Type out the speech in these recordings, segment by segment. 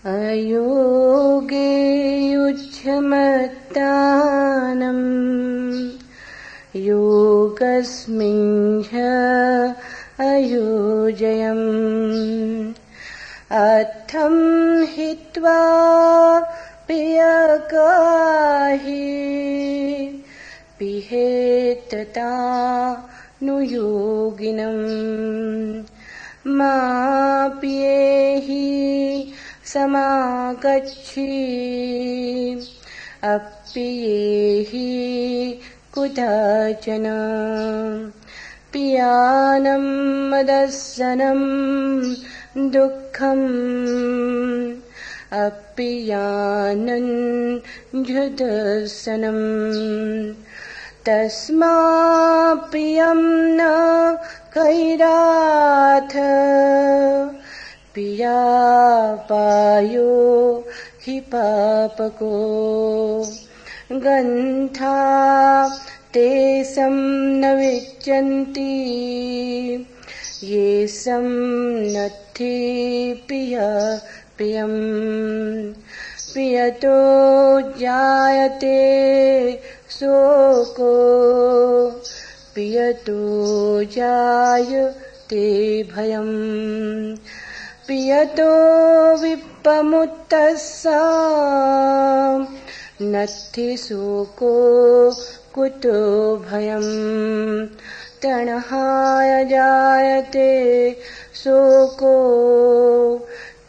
अयोगे युज्यमत्तानं योगस्मिन् अयोजयम् अथं हित्वा पियकाहि पिहेतता नुयोगिनम् मा पियेहि समागच्छि अप्पियेहि कुतचन पियानं मदस्सनं दुःखम् अप्पियानं झुदस्सनम् तस्माप्पियं न कैराथ पियापायो हि पापको गन्था ते सं न विच्यन्ति ये सं नत्थि पियम् पियतो जायते शोको पियतो जायते भयम् पियतो विप्पमुत्तस्सा नत्थि शोको कुतो भयम् तणहाय जायते शोको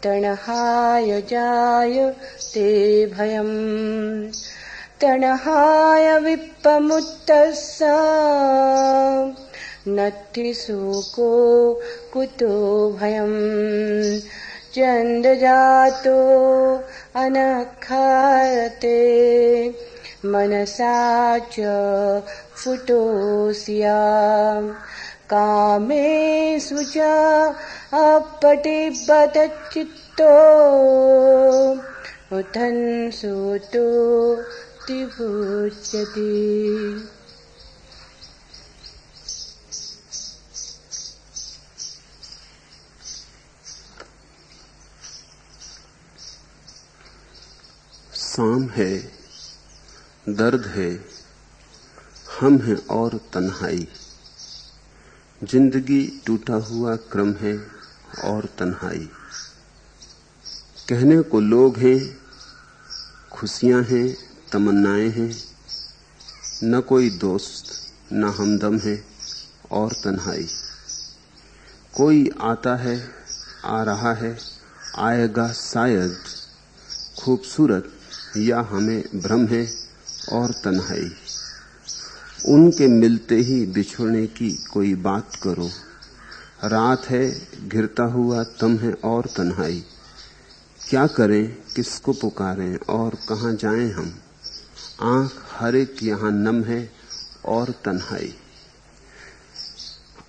तणहाय जायते भयम् तणहाय विप्पमुत्तस्सा नत्थि शोको कुतो भयम् चन्द्रजातो अनखायते मनसा च फुटोऽस्या कामेषु च अपटिबतचित्तो उथन्सुतो तिभुच्यते। शाम है, दर्द है, हम हैं और तन्हाई। जिंदगी टूटा हुआ क्रम है और तन्हाई। कहने को लोग हैं, खुशियां हैं, तमन्नाएं हैं, न कोई दोस्त न हमदम है और तन्हाई। कोई आता है, आ रहा है, आएगा शायद, खूबसूरत या हमें भ्रम है और तन्हाई। उनके मिलते ही बिछुड़ने की कोई बात करो। रात है, घिरता हुआ तम है और तन्हाई। क्या करें, किसको पुकारें और कहां जाएं हम। आंख हर एक यहां नम है और तन्हाई।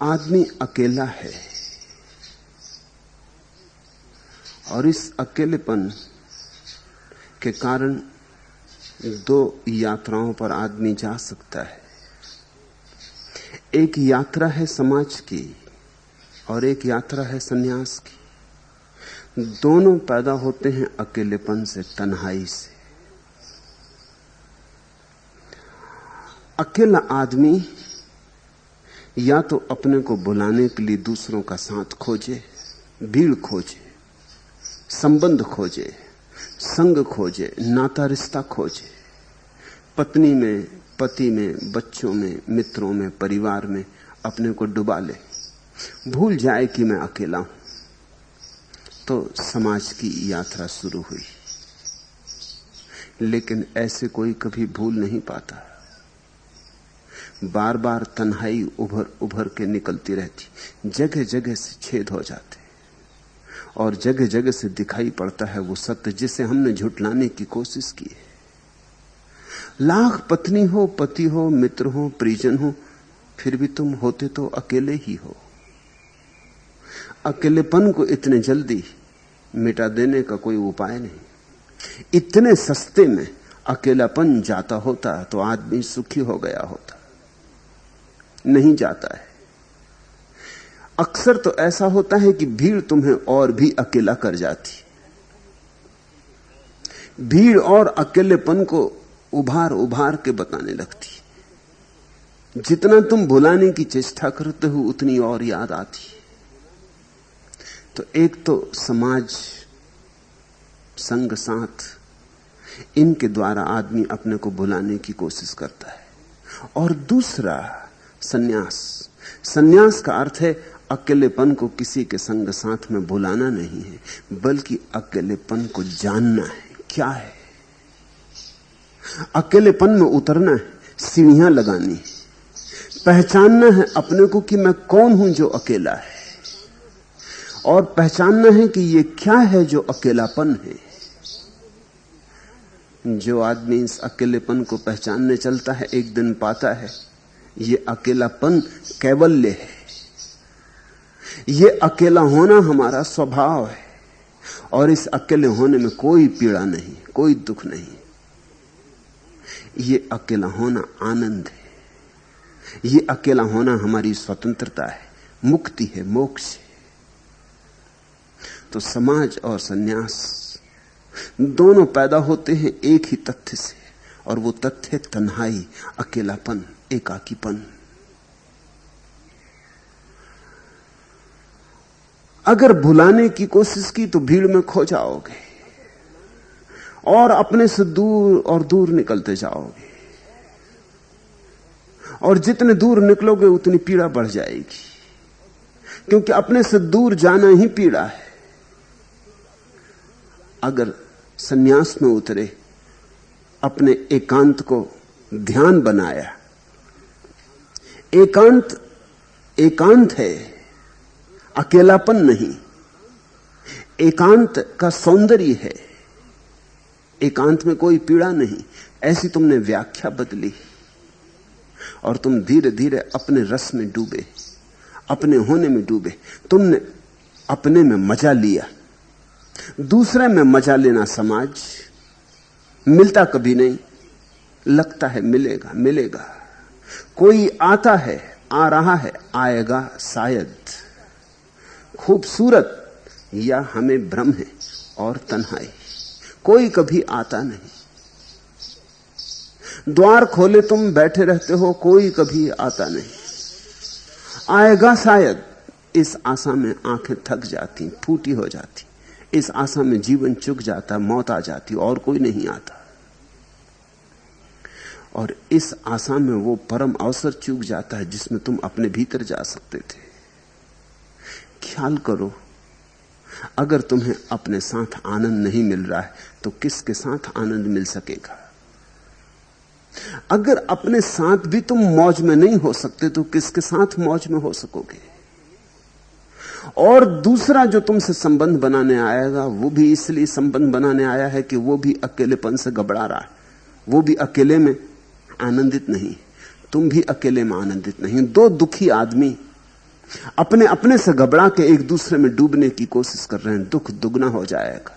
आदमी अकेला है और इस अकेलेपन के कारण दो यात्राओं पर आदमी जा सकता है। एक यात्रा है समाज की और एक यात्रा है सन्यास की। दोनों पैदा होते हैं अकेलेपन से, तन्हाई से। अकेला आदमी या तो अपने को बुलाने के लिए दूसरों का साथ खोजे, भीड़ खोजे, संबंध खोजे, संग खोजे, नाता रिश्ता खोजे, पत्नी में, पति में, बच्चों में, मित्रों में, परिवार में अपने को डुबा ले, भूल जाए कि मैं अकेला हूं। तो समाज की यात्रा शुरू हुई। लेकिन ऐसे कोई कभी भूल नहीं पाता। बार बार तन्हाई उभर उभर के निकलती रहती, जगह जगह से छेद हो जाते और जगह जगह से दिखाई पड़ता है वो सत्य जिसे हमने झुठलाने की कोशिश की है। लाख पत्नी हो, पति हो, मित्र हो, परिजन हो, फिर भी तुम होते तो अकेले ही हो। अकेलेपन को इतने जल्दी मिटा देने का कोई उपाय नहीं। इतने सस्ते में अकेलापन जाता होता तो आदमी सुखी हो गया होता। नहीं जाता है। अक्सर तो ऐसा होता है कि भीड़ तुम्हें और भी अकेला कर जाती। भीड़ और अकेलेपन को उभार उभार के बताने लगती। जितना तुम भुलाने की चेष्टा करते हो उतनी और याद आती। तो एक तो समाज, संग साथ, इनके द्वारा आदमी अपने को भुलाने की कोशिश करता है। और दूसरा सन्यास। सन्यास का अर्थ है अकेलेपन को किसी के संग साथ में भुलाना नहीं है, बल्कि अकेलेपन को जानना है क्या है। अकेलेपन में उतरना है, सीढ़ियां लगानी है, पहचानना है अपने को कि मैं कौन हूं जो अकेला है, और पहचानना है कि ये क्या है जो अकेलापन है। जो आदमी इस अकेलेपन को पहचानने चलता है एक दिन पाता है ये अकेलापन कैवल्य है, ये अकेला होना हमारा स्वभाव है, और इस अकेले होने में कोई पीड़ा नहीं, कोई दुख नहीं। ये अकेला होना आनंद है, ये अकेला होना हमारी स्वतंत्रता है, मुक्ति है, मोक्ष है। तो समाज और सन्यास दोनों पैदा होते हैं एक ही तथ्य से, और वो तथ्य तन्हाई, अकेलापन, एकाकीपन। अगर भुलाने की कोशिश की तो भीड़ में खो जाओगे और अपने से दूर और दूर निकलते जाओगे, और जितने दूर निकलोगे उतनी पीड़ा बढ़ जाएगी, क्योंकि अपने से दूर जाना ही पीड़ा है। अगर सन्यास में उतरे, अपने एकांत को ध्यान बनाया, एकांत एकांत है, अकेलापन नहीं। एकांत का सौंदर्य है, एकांत में कोई पीड़ा नहीं। ऐसी तुमने व्याख्या बदली और तुम धीरे धीरे अपने रस में डूबे, अपने होने में डूबे। तुमने अपने में मजा लिया। दूसरे में मजा लेना समाज मिलता कभी नहीं, लगता है मिलेगा मिलेगा। कोई आता है, आ रहा है, आएगा शायद। खूबसूरत या हमें भ्रम है और तन्हाई, कोई कभी आता नहीं। द्वार खोले तुम बैठे रहते हो, कोई कभी आता नहीं। आएगा शायद, इस आशा में आंखें थक जाती, फूटी हो जाती। इस आशा में जीवन चुक जाता, मौत आ जाती, और कोई नहीं आता। और इस आशा में वो परम अवसर चूक जाता है जिसमें तुम अपने भीतर जा सकते थे। ख्याल करो, अगर तुम्हें अपने साथ आनंद नहीं मिल रहा है तो किसके साथ आनंद मिल सकेगा? अगर अपने साथ भी तुम मौज में नहीं हो सकते तो किसके साथ मौज में हो सकोगे? और दूसरा जो तुमसे संबंध बनाने आएगा वो भी इसलिए संबंध बनाने आया है कि वो भी अकेलेपन से घबरा रहा है, वो भी अकेले में आनंदित नहीं, तुम भी अकेले में आनंदित नहीं। दो दुखी आदमी अपने अपने से घबरा के एक दूसरे में डूबने की कोशिश कर रहे हैं। दुख दुगना हो जाएगा,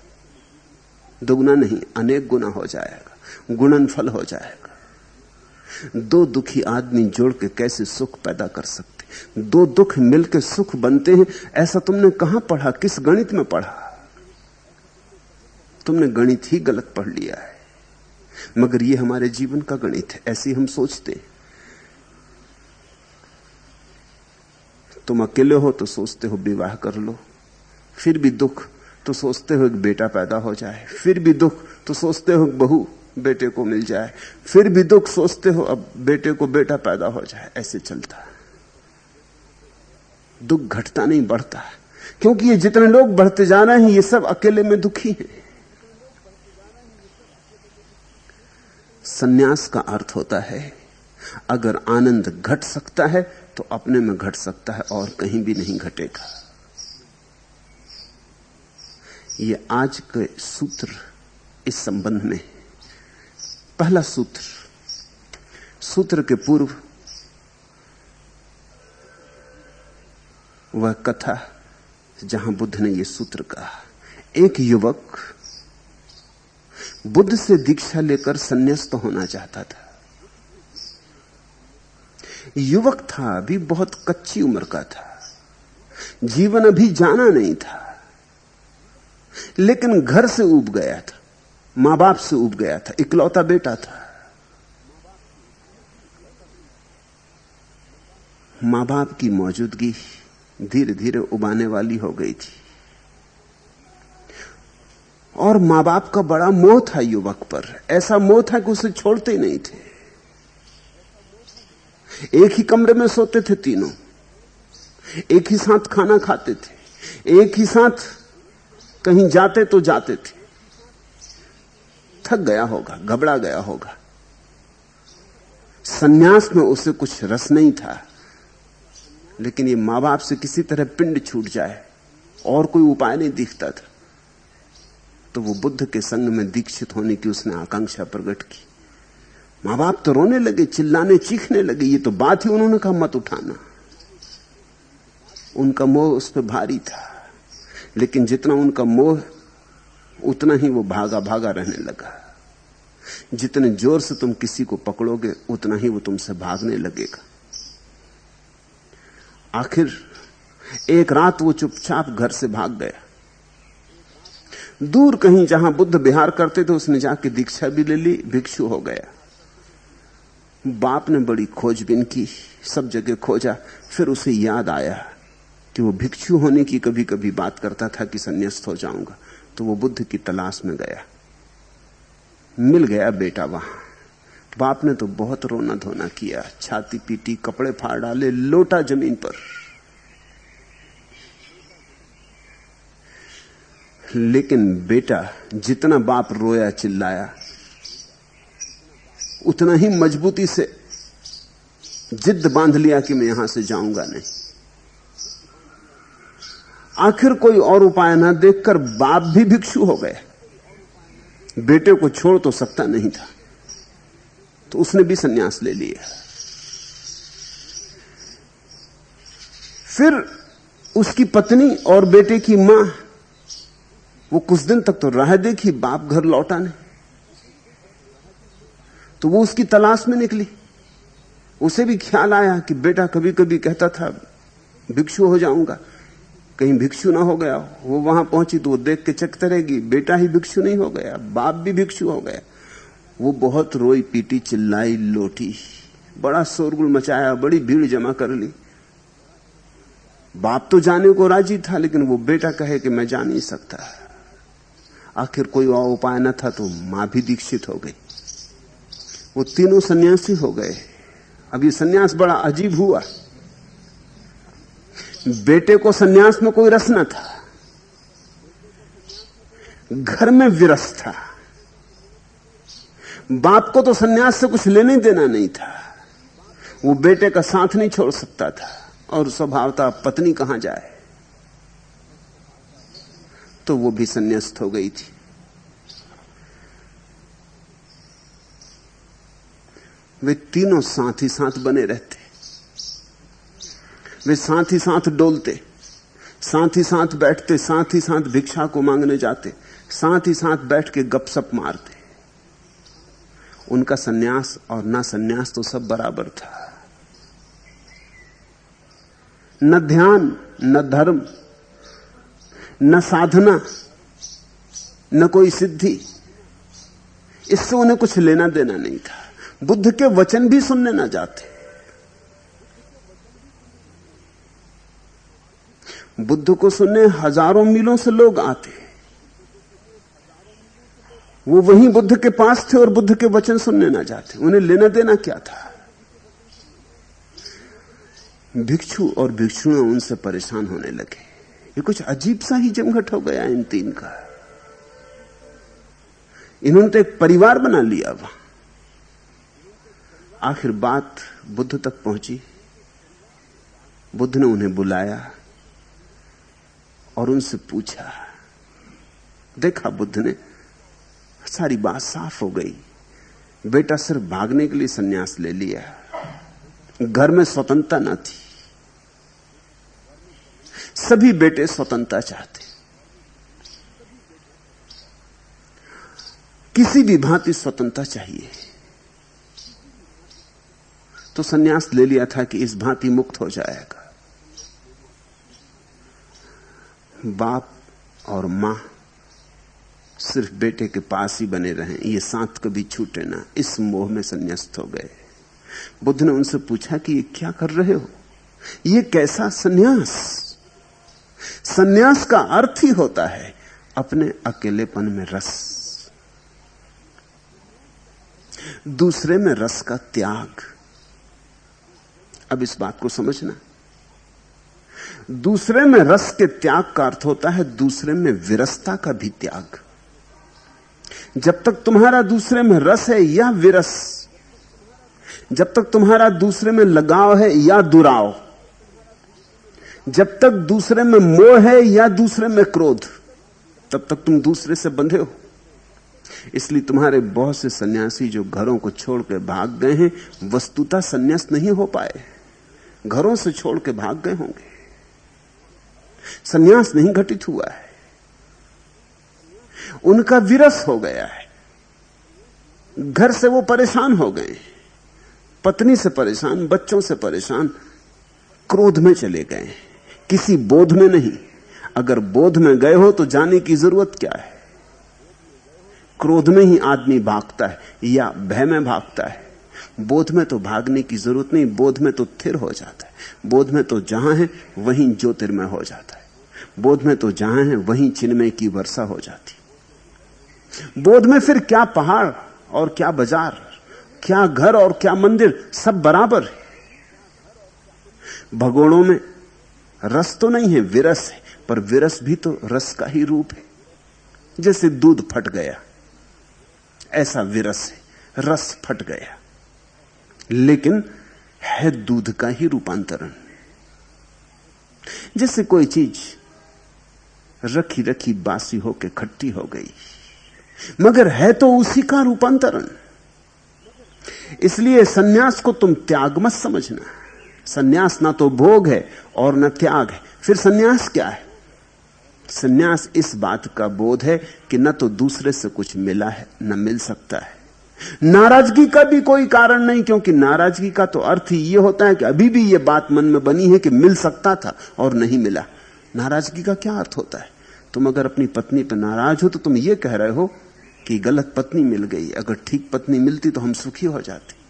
दुगना नहीं अनेक गुना हो जाएगा, गुणनफल हो जाएगा। दो दुखी आदमी जोड़ के कैसे सुख पैदा कर सकते? दो दुख मिलकर सुख बनते हैं, ऐसा तुमने कहां पढ़ा? किस गणित में पढ़ा? तुमने गणित ही गलत पढ़ लिया है। मगर यह हमारे जीवन का गणित है, ऐसी हम सोचते हैं। तुम अकेले हो तो सोचते हो विवाह कर लो, फिर भी दुख तो सोचते हो एक बेटा पैदा हो जाए, फिर भी दुख तो सोचते हो बहू बेटे को मिल जाए, फिर भी दुख सोचते हो अब बेटे को बेटा पैदा हो जाए। ऐसे चलता है, दुख घटता नहीं बढ़ता है, क्योंकि ये जितने लोग बढ़ते जा रहे हैं ये सब अकेले में दुखी हैं। सन्यास का अर्थ होता है अगर आनंद घट सकता है तो अपने में घट सकता है और कहीं भी नहीं घटेगा। ये आज के सूत्र इस संबंध में। पहला सूत्र, सूत्र के पूर्व वह कथा जहां बुद्ध ने यह सूत्र कहा। एक युवक बुद्ध से दीक्षा लेकर संन्यास्त होना चाहता था। युवक था, अभी बहुत कच्ची उम्र का था, जीवन अभी जाना नहीं था, लेकिन घर से ऊब गया था। मां बाप से उब गया था, इकलौता बेटा था। मां बाप की मौजूदगी धीरे धीरे उबाने वाली हो गई थी और मां बाप का बड़ा मोह था युवक पर। ऐसा मोह था कि उसे छोड़ते ही नहीं थे। एक ही कमरे में सोते थे तीनों, एक ही साथ खाना खाते थे, एक ही साथ कहीं जाते तो जाते थे। थक गया होगा, घबरा गया होगा। सन्यास में उसे कुछ रस नहीं था, लेकिन ये मां बाप से किसी तरह पिंड छूट जाए और कोई उपाय नहीं दिखता था। तो वो बुद्ध के संग में दीक्षित होने की उसने आकांक्षा प्रकट की। मां बाप तो रोने लगे, चिल्लाने चीखने लगे। ये तो बात ही उन्होंने कहा मत उठाना। उनका मोह उस पर भारी था, लेकिन जितना उनका मोह उतना ही वो भागा भागा रहने लगा। जितने जोर से तुम किसी को पकड़ोगे उतना ही वो तुमसे भागने लगेगा। आखिर एक रात वो चुपचाप घर से भाग गया। दूर कहीं जहां बुद्ध विहार करते थे उसने जाके दीक्षा भी ले ली, भिक्षु हो गया। बाप ने बड़ी खोजबीन की, सब जगह खोजा। फिर उसे याद आया कि वो भिक्षु होने की कभी कभी बात करता था कि संन्यास्त हो जाऊंगा। तो वो बुद्ध की तलाश में गया, मिल गया बेटा वहां। बाप ने तो बहुत रोना धोना किया, छाती पीटी, कपड़े फाड़ डाले, लोटा जमीन पर। लेकिन बेटा जितना बाप रोया चिल्लाया उतना ही मजबूती से जिद बांध लिया कि मैं यहां से जाऊंगा नहीं। आखिर कोई और उपाय ना देखकर बाप भी भिक्षु हो गए। बेटे को छोड़ तो सकता नहीं था, तो उसने भी संन्यास ले लिया। फिर उसकी पत्नी और बेटे की मां वो कुछ दिन तक तो राह देखी, बाप घर लौटा नहीं। तो वो उसकी तलाश में निकली। उसे भी ख्याल आया कि बेटा कभी कभी कहता था भिक्षु हो जाऊंगा, कहीं भिक्षु ना हो गया। वो वहां पहुंची तो वो देख के चकते रहेगी, बेटा ही भिक्षु नहीं हो गया, बाप भी भिक्षु हो गया। वो बहुत रोई पीटी, चिल्लाई, लोटी, बड़ा शोरगुल मचाया, बड़ी भीड़ जमा कर ली। बाप तो जाने को राजी था, लेकिन वो बेटा कहे कि मैं जा नहीं सकता। आखिर कोई और उपाय न था तो मां भी दीक्षित हो गई। वो तीनों सन्यासी हो गए। अब ये सन्यास बड़ा अजीब हुआ। बेटे को सन्यास में कोई रस न था, घर में विरस था। बाप को तो सन्यास से कुछ लेने देना नहीं था, वो बेटे का साथ नहीं छोड़ सकता था। और स्वभावतः पत्नी कहां जाए, तो वो भी संन्यास्त हो गई थी। वे तीनों साथ ही साथ बने रहते, वे साथ ही साथ डोलते, साथ ही साथ बैठते, साथ ही साथ भिक्षा को मांगने जाते, साथ ही साथ बैठ के गपशप मारते। उनका सन्यास और ना सन्यास तो सब बराबर था। न ध्यान, न धर्म, न साधना, न कोई सिद्धि, इससे उन्हें कुछ लेना देना नहीं था। बुद्ध के वचन भी सुनने न जाते। बुद्ध को सुनने हजारों मीलों से लोग आते। वो वहीं बुद्ध के पास थे और बुद्ध के वचन सुनने न जाते। उन्हें लेना देना क्या था। भिक्षु और भिक्षुएं उनसे परेशान होने लगे। ये कुछ अजीब सा ही जमघट हो गया इन तीन का। इन्होंने तो एक परिवार बना लिया वहां। आखिर बात बुद्ध तक पहुंची। बुद्ध ने उन्हें बुलाया और उनसे पूछा। देखा बुद्ध ने, सारी बात साफ हो गई। बेटा सिर्फ भागने के लिए सन्यास ले लिया, घर में स्वतंत्रता न थी। सभी बेटे स्वतंत्रता चाहते, किसी भी भांति स्वतंत्रता चाहिए। तो सन्यास ले लिया था कि इस भांति मुक्त हो जाएगा। बाप और मां सिर्फ बेटे के पास ही बने रहें, ये साथ कभी छूटे ना, इस मोह में संन्यास्त हो गए। बुद्ध ने उनसे पूछा कि ये क्या कर रहे हो, ये कैसा संन्यास? संन्यास का अर्थ ही होता है अपने अकेलेपन में रस, दूसरे में रस का त्याग। अब इस बात को समझना, दूसरे में रस के त्याग का अर्थ होता है दूसरे में विरसता का भी त्याग। जब तक तुम्हारा दूसरे में रस है या विरस, जब तक तुम्हारा दूसरे में लगाव है या दुराव, जब तक दूसरे में मोह है या दूसरे में क्रोध, तब तक तुम दूसरे से बंधे हो। इसलिए तुम्हारे बहुत से सन्यासी जो घरों को छोड़ के भाग गए हैं, वस्तुतः सन्यास नहीं हो पाए, घरों से छोड़ के भाग गए होंगे, सन्यास नहीं घटित हुआ है, उनका विरस हो गया है। घर से वो परेशान हो गए, पत्नी से परेशान, बच्चों से परेशान, क्रोध में चले गए, किसी बोध में नहीं। अगर बोध में गए हो तो जाने की जरूरत क्या है? क्रोध में ही आदमी भागता है या भय में भागता है। बोध में तो भागने की जरूरत नहीं, बोध में तो स्थिर हो जाता है। बोध में तो जहां है वहीं ज्योतिर्मय हो जाता है। बोध में तो जहां है वहीं चिन्मय की वर्षा हो जाती। बोध में फिर क्या पहाड़ और क्या बाजार, क्या घर और क्या मंदिर, सब बराबर है। भगोड़ों में रस तो नहीं है, विरस है, पर विरस भी तो रस का ही रूप है। जैसे दूध फट गया, ऐसा विरस है, रस फट गया, लेकिन है दूध का ही रूपांतरण। जैसे कोई चीज रखी रखी बासी होकर खट्टी हो गई, मगर है तो उसी का रूपांतरण। इसलिए सन्यास को तुम त्याग मत समझना। सन्यास ना तो भोग है और न त्याग है। फिर सन्यास क्या है? सन्यास इस बात का बोध है कि न तो दूसरे से कुछ मिला है न मिल सकता है। नाराजगी का भी कोई कारण नहीं, क्योंकि नाराजगी का तो अर्थ ही यह होता है कि अभी भी यह बात मन में बनी है कि मिल सकता था और नहीं मिला। नाराजगी का क्या अर्थ होता है? तुम अगर अपनी पत्नी पर नाराज हो तो तुम ये कह रहे हो कि गलत पत्नी मिल गई, अगर ठीक पत्नी मिलती तो हम सुखी हो जाते।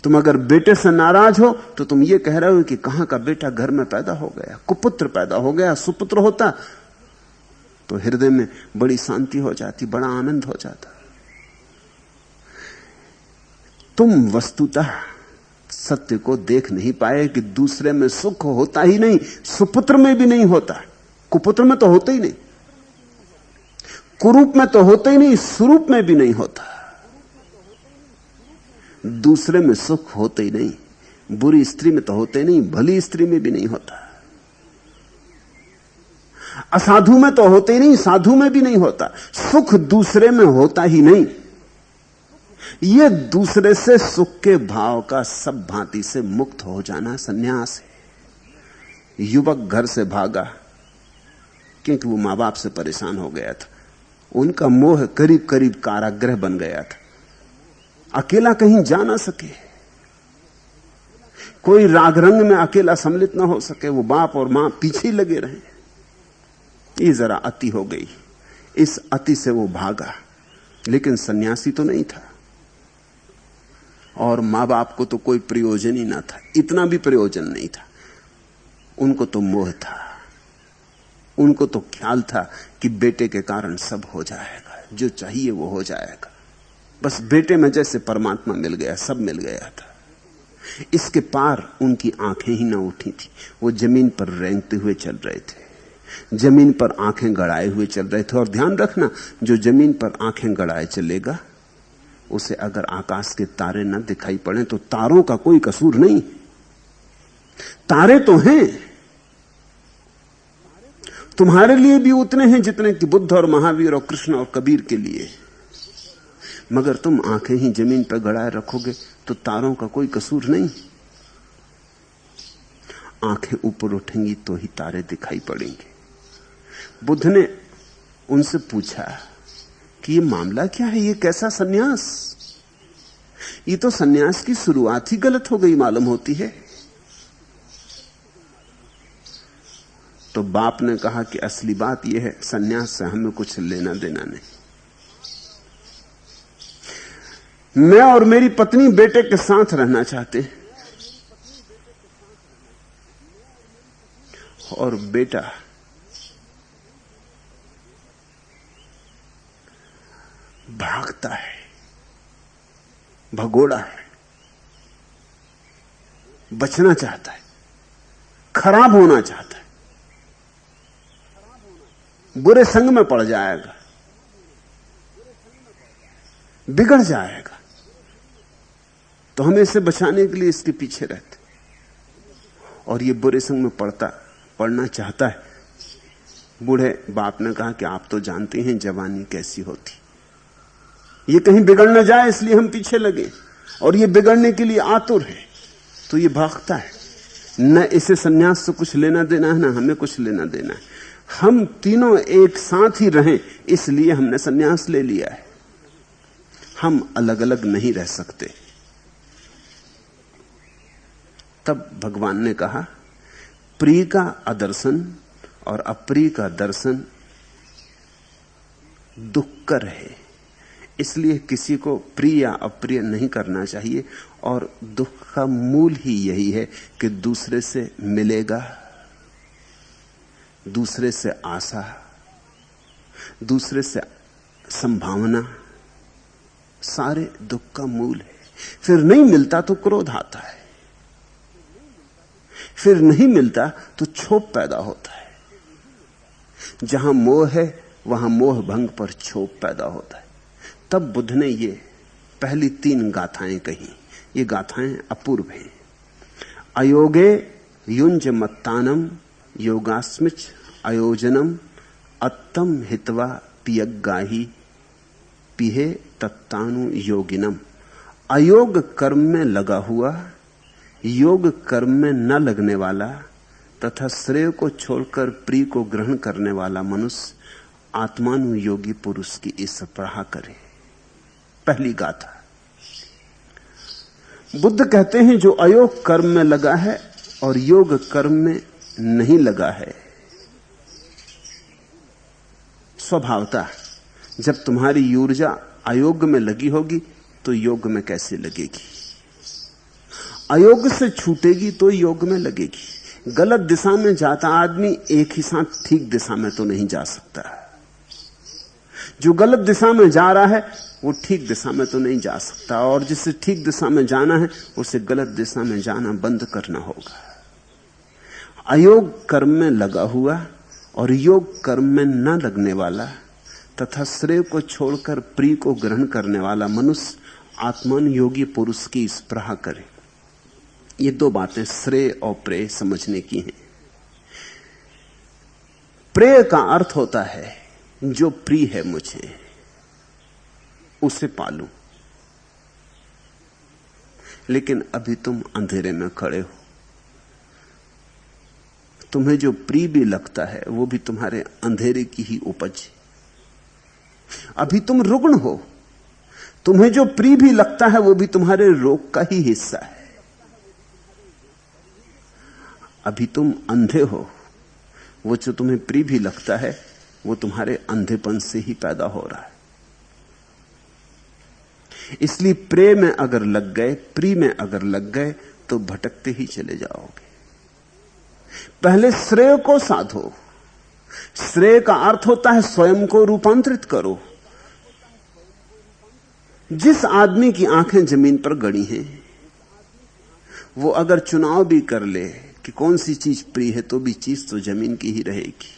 तुम अगर बेटे से नाराज हो तो तुम ये कह रहे हो कि कहां का बेटा घर में पैदा हो गया, कुपुत्र पैदा हो गया, सुपुत्र होता तो हृदय में बड़ी शांति हो जाती, बड़ा आनंद हो जाता। तुम वस्तुतः सत्य को देख नहीं पाए कि दूसरे में सुख होता ही नहीं, सुपुत्र में भी नहीं होता, कुपुत्र में तो होता ही नहीं, कुरूप में तो होता ही नहीं, स्वरूप में भी नहीं होता। दूसरे में सुख होते ही नहीं, बुरी स्त्री में तो होते नहीं, भली स्त्री में भी नहीं होता। असाधु में तो होते ही नहीं, साधु में भी नहीं होता। सुख दूसरे में होता ही नहीं। यह दूसरे से सुख के भाव का सब भांति से मुक्त हो जाना सन्यास है। युवक घर से भागा क्योंकि वो मां बाप से परेशान हो गया था। उनका मोह करीब करीब कारागृह बन गया था। अकेला कहीं जा ना सके, कोई राग रंग में अकेला सम्मिलित ना हो सके, वो बाप और मां पीछे लगे रहे। ये जरा अति हो गई, इस अति से वो भागा। लेकिन सन्यासी तो नहीं था और मां बाप को तो कोई प्रयोजन ही ना था, इतना भी प्रयोजन नहीं था। उनको तो मोह था, उनको तो ख्याल था कि बेटे के कारण सब हो जाएगा, जो चाहिए वो हो जाएगा। बस बेटे में जैसे परमात्मा मिल गया, सब मिल गया था। इसके पार उनकी आंखें ही ना उठी थी। वो जमीन पर रेंगते हुए चल रहे थे, जमीन पर आंखें गड़ाए हुए चल रहे थे। और ध्यान रखना, जो जमीन पर आंखें गड़ाए चलेगा उसे अगर आकाश के तारे न दिखाई पड़े तो तारों का कोई कसूर नहीं। तारे तो हैं, तुम्हारे लिए भी उतने हैं जितने कि बुद्ध और महावीर और कृष्ण और कबीर के लिए। मगर तुम आंखें ही जमीन पर गड़ाए रखोगे तो तारों का कोई कसूर नहीं। आंखें ऊपर उठेंगी तो ही तारे दिखाई पड़ेंगे। बुद्ध ने उनसे पूछा कि ये मामला क्या है, ये कैसा सन्यास? ये तो सन्यास की शुरुआत ही गलत हो गई मालूम होती है। तो बाप ने कहा कि असली बात यह है, सन्यास से हमें कुछ लेना देना नहीं। मैं और मेरी पत्नी बेटे के साथ रहना चाहते हैं, और बेटा भागता है, भगोड़ा है, बचना चाहता है, खराब होना चाहता है, बुरे संग में पड़ जाएगा, बिगड़ जाएगा। तो हम इसे बचाने के लिए इसके पीछे रहते, और ये बुरे संग में पड़ना चाहता है। बूढ़े बाप ने कहा कि आप तो जानते हैं जवानी कैसी होती, ये कहीं बिगड़ न जाए इसलिए हम पीछे लगे, और ये बिगड़ने के लिए आतुर है, तो ये भागता है। न इसे सन्यास से कुछ लेना देना है, ना हमें कुछ लेना देना है। हम तीनों एक साथ ही रहें, इसलिए हमने सन्यास ले लिया है। हम अलग अलग नहीं रह सकते। तब भगवान ने कहा, प्रिय का अदर्शन और अप्रिय का दर्शन दुखकर है, इसलिए किसी को प्रिय या अप्रिय नहीं करना चाहिए। और दुख का मूल ही यही है कि दूसरे से मिलेगा, दूसरे से आशा, दूसरे से संभावना, सारे दुख का मूल है। फिर नहीं मिलता तो क्रोध आता है, फिर नहीं मिलता तो क्षोभ पैदा होता है। जहां मोह है वहां मोह भंग पर क्षोभ पैदा होता है। तब बुद्ध ने ये पहली 3 गाथाएं कही। ये गाथाएं अपूर्व हैं। अयोगे युंज मत्तानम योगास्मिच अयोजनम अत्तम हित्वा पियग्गाही पिहे तत्तानु योगिनम। अयोग कर्म में लगा हुआ, योग कर्म में न लगने वाला तथा श्रेय को छोड़कर प्रिय को ग्रहण करने वाला मनुष्य आत्मानुयोगी पुरुष की इस पढ़ा करे। पहली गाथा। बुद्ध कहते हैं जो अयोग कर्म में लगा है और योग कर्म में नहीं लगा है, स्वभावतः जब तुम्हारी ऊर्जा अयोग में लगी होगी तो योग में कैसे लगेगी? अयोग से छूटेगी तो योग में लगेगी। गलत दिशा में जाता आदमी एक ही साथ ठीक दिशा में तो नहीं जा सकता। जो गलत दिशा में जा रहा है वो ठीक दिशा में तो नहीं जा सकता, और जिसे ठीक दिशा में जाना है उसे गलत दिशा में जाना बंद करना होगा। अयोग कर्म में लगा हुआ और योग कर्म में न लगने वाला तथा श्रेय को छोड़कर प्रिय को ग्रहण करने वाला मनुष्य आत्मन योगी पुरुष की स्पृहा करे। ये 2 बातें श्रेय और प्रेय समझने की हैं। प्रेय का अर्थ होता है जो प्रिय है मुझे उसे पालूं, लेकिन अभी तुम अंधेरे में खड़े हो। तुम्हें जो प्रिय भी लगता है वो भी तुम्हारे अंधेरे की ही उपज है। अभी तुम रुग्ण हो, तुम्हें जो प्रिय भी लगता है वो भी तुम्हारे रोग का ही हिस्सा है। अभी तुम अंधे हो, वो जो तुम्हें प्रिय भी लगता है वो तुम्हारे अंधेपन से ही पैदा हो रहा है। इसलिए प्रेम में अगर लग गए, प्रिय में अगर लग गए तो भटकते ही चले जाओगे। पहले श्रेय को साधो। श्रेय का अर्थ होता है स्वयं को रूपांतरित करो। जिस आदमी की आंखें जमीन पर गड़ी हैं वो अगर चुनाव भी कर ले कि कौन सी चीज प्रिय है तो भी चीज तो जमीन की ही रहेगी।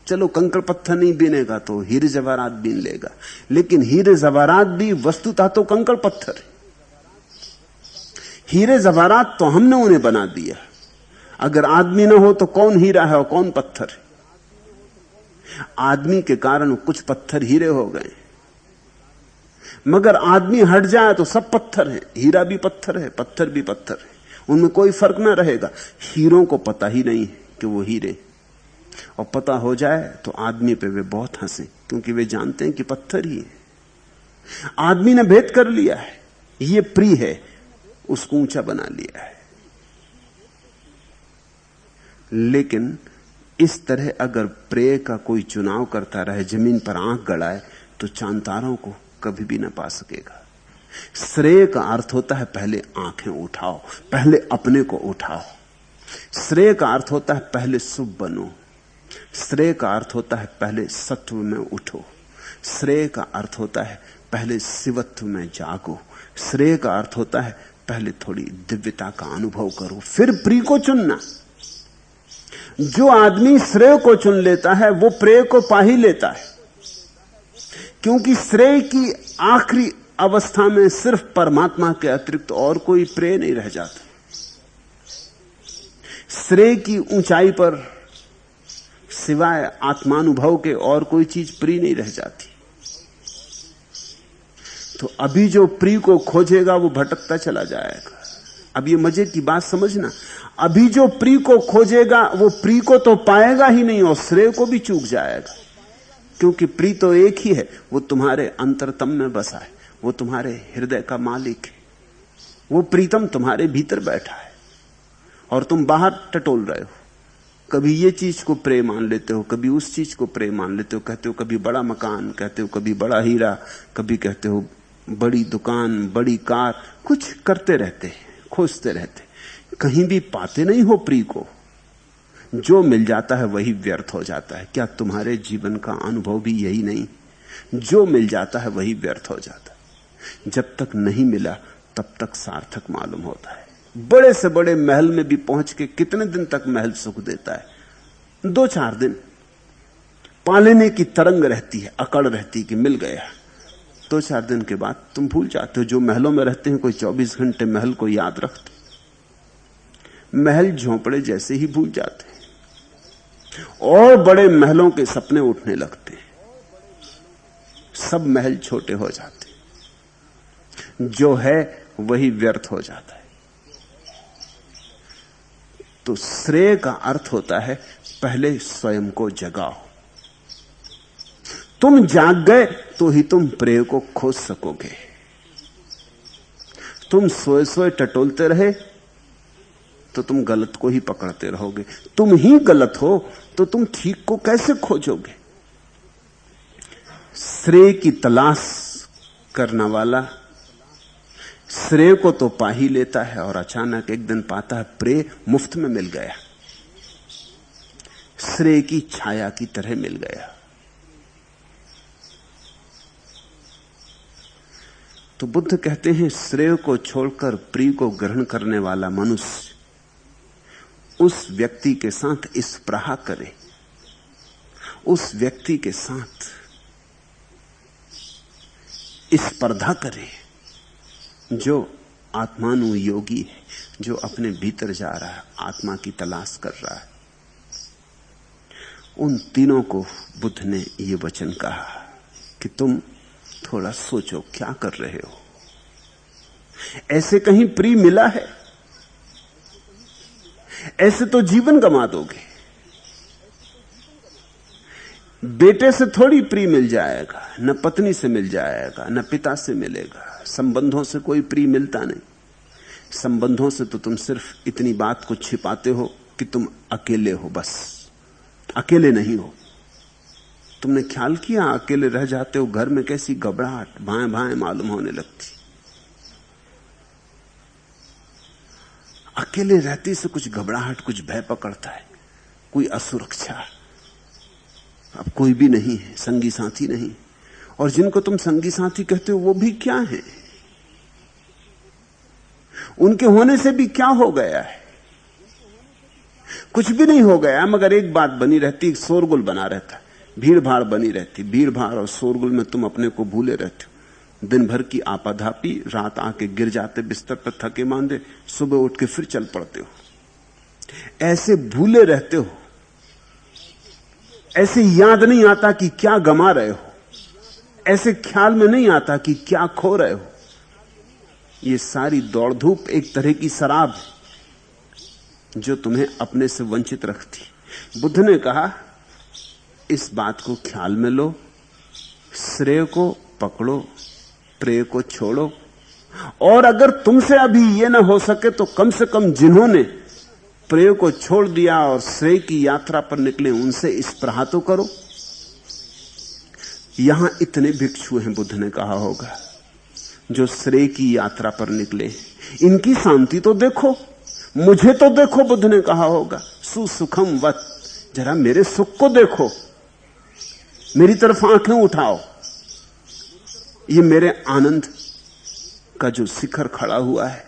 चलो कंकड़ पत्थर नहीं बीनेगा तो हीरे जवाहरात बीन लेगा, लेकिन हीरे जवाहरात भी वस्तुतः तो कंकड़ पत्थर है। हीरे जवाहरात तो हमने उन्हें बना दिया। अगर आदमी ना हो तो कौन हीरा है और कौन पत्थर है? आदमी के कारण कुछ पत्थर हीरे हो गए, मगर आदमी हट जाए तो सब पत्थर है। हीरा भी पत्थर है, पत्थर भी पत्थर है, उनमें कोई फर्क ना रहेगा। हीरों को पता ही नहीं है कि वो हीरे, और पता हो जाए तो आदमी पे वे बहुत हंसे, क्योंकि वे जानते हैं कि पत्थर ही है। आदमी ने भेद कर लिया है, ये प्रिय है, उसको ऊंचा बना लिया है। लेकिन इस तरह अगर प्रेय का कोई चुनाव करता रहे, जमीन पर आंख गड़ाए, तो चांद तारों को कभी भी ना पा सकेगा। श्रेय का अर्थ होता है पहले आंखें उठाओ, पहले अपने को उठाओ। श्रेय का अर्थ होता है पहले शुभ बनो। श्रेय का अर्थ होता है पहले सत्व में उठो। श्रेय का अर्थ होता है पहले शिवत्व में जागो। श्रेय का अर्थ होता है पहले थोड़ी दिव्यता का अनुभव करो, फिर प्रिय को चुनना। जो आदमी श्रेय को चुन लेता है वो प्रेय को पा ही लेता है, क्योंकि श्रेय की आखिरी अवस्था में सिर्फ परमात्मा के अतिरिक्त और कोई प्रेय नहीं रह जाता। श्रेय की ऊंचाई पर सिवाय आत्मानुभव के और कोई चीज प्रिय नहीं रह जाती। तो अभी जो प्रिय को खोजेगा वो भटकता चला जाएगा। अब ये मजे की बात समझना, अभी जो प्रिय को खोजेगा वो प्रिय को तो पाएगा ही नहीं और श्रेय को भी चूक जाएगा, क्योंकि प्रिय तो एक ही है, वो तुम्हारे अंतरतम में बसा है, वो तुम्हारे हृदय का मालिक है। वो प्रीतम तुम्हारे भीतर बैठा है और तुम बाहर टटोल रहे हो। कभी ये चीज को प्रेय मान लेते हो, कभी उस चीज को प्रेय मान लेते हो। कहते हो कभी बड़ा मकान, कहते हो कभी बड़ा हीरा, कभी कहते हो बड़ी दुकान, बड़ी कार। कुछ करते रहते, खोजते रहते, कहीं भी पाते नहीं हो प्रिय को। जो मिल जाता है वही व्यर्थ हो जाता है। क्या तुम्हारे जीवन का अनुभव भी यही नहीं? जो मिल जाता है वही व्यर्थ हो जाता है। जब तक नहीं मिला तब तक सार्थक मालूम होता है। बड़े से बड़े महल में भी पहुंच के कितने दिन तक महल सुख देता है? 2-4 दिन पालेने की तरंग रहती है, अकड़ रहती है कि मिल गया। 2-4 दिन के बाद तुम भूल जाते हो। जो महलों में रहते हैं कोई 24 घंटे महल को याद रखते, महल झोंपड़े जैसे ही भूल जाते हैं और बड़े महलों के सपने उठने लगते हैं। सब महल छोटे हो जाते, जो है वही व्यर्थ हो जाता है। तो श्रेय का अर्थ होता है पहले स्वयं को जगाओ। तुम जाग गए तो ही तुम प्रेय को खोज सकोगे। तुम सोए सोए टटोलते रहे तो तुम गलत को ही पकड़ते रहोगे। तुम ही गलत हो तो तुम ठीक को कैसे खोजोगे? श्रेय की तलाश करने वाला श्रेय को तो पा ही लेता है और अचानक एक दिन पाता है प्रेय मुफ्त में मिल गया, श्रेय की छाया की तरह मिल गया। तो बुद्ध कहते हैं श्रेय को छोड़कर प्रिय को ग्रहण करने वाला मनुष्य उस व्यक्ति के साथ स्पर्धा करे, उस व्यक्ति के साथ स्पर्धा करे जो आत्मानुयोगी है, जो अपने भीतर जा रहा है, आत्मा की तलाश कर रहा है। उन तीनों को बुद्ध ने ये वचन कहा कि तुम थोड़ा सोचो क्या कर रहे हो। ऐसे कहीं प्रिय मिला है? ऐसे तो जीवन गंवा दोगे। बेटे से थोड़ी प्रिय मिल जाएगा, न पत्नी से मिल जाएगा, न पिता से मिलेगा। संबंधों से कोई प्रिय मिलता नहीं। संबंधों से तो तुम सिर्फ इतनी बात को छिपाते हो कि तुम अकेले हो, बस अकेले नहीं हो। तुमने ख्याल किया अकेले रह जाते हो घर में कैसी घबराहट भाएं भाएं मालूम होने लगती। अकेले रहती से कुछ घबराहट, कुछ भय पकड़ता है, कोई असुरक्षा। अब कोई भी नहीं है, संगी साथी नहीं, और जिनको तुम संगी साथी कहते हो वो भी क्या है? उनके होने से भी क्या हो गया है? कुछ भी नहीं हो गया, मगर एक बात बनी रहती, शोरगुल बना रहता, भीड़ भाड़ बनी रहती। भीड़ भाड़ और शोरगुल में तुम अपने को भूले रहते हो। दिन भर की आपाधापी, रात आके गिर जाते बिस्तर पर थके मांदे, सुबह उठ के फिर चल पड़ते हो। ऐसे भूले रहते हो, ऐसे याद नहीं आता कि क्या गमा रहे हो, ऐसे ख्याल में नहीं आता कि क्या खो रहे हो। ये सारी दौड़ धूप एक तरह की शराब है जो तुम्हें अपने से वंचित रखती। बुद्ध ने कहा इस बात को ख्याल में लो, श्रेय को पकड़ो, प्रेय को छोड़ो, और अगर तुमसे अभी ये ना हो सके तो कम से कम जिन्होंने प्रेय को छोड़ दिया और श्रेय की यात्रा पर निकले, उनसे स्पृहा तो करो। यहां इतने भिक्षु हैं, बुद्ध ने कहा होगा, जो श्रेय की यात्रा पर निकले। इनकी शांति तो देखो, मुझे तो देखो, बुद्ध ने कहा होगा, सुसुखम वत, जरा मेरे सुख को देखो, मेरी तरफ आंखें उठाओ। ये मेरे आनंद का जो शिखर खड़ा हुआ है,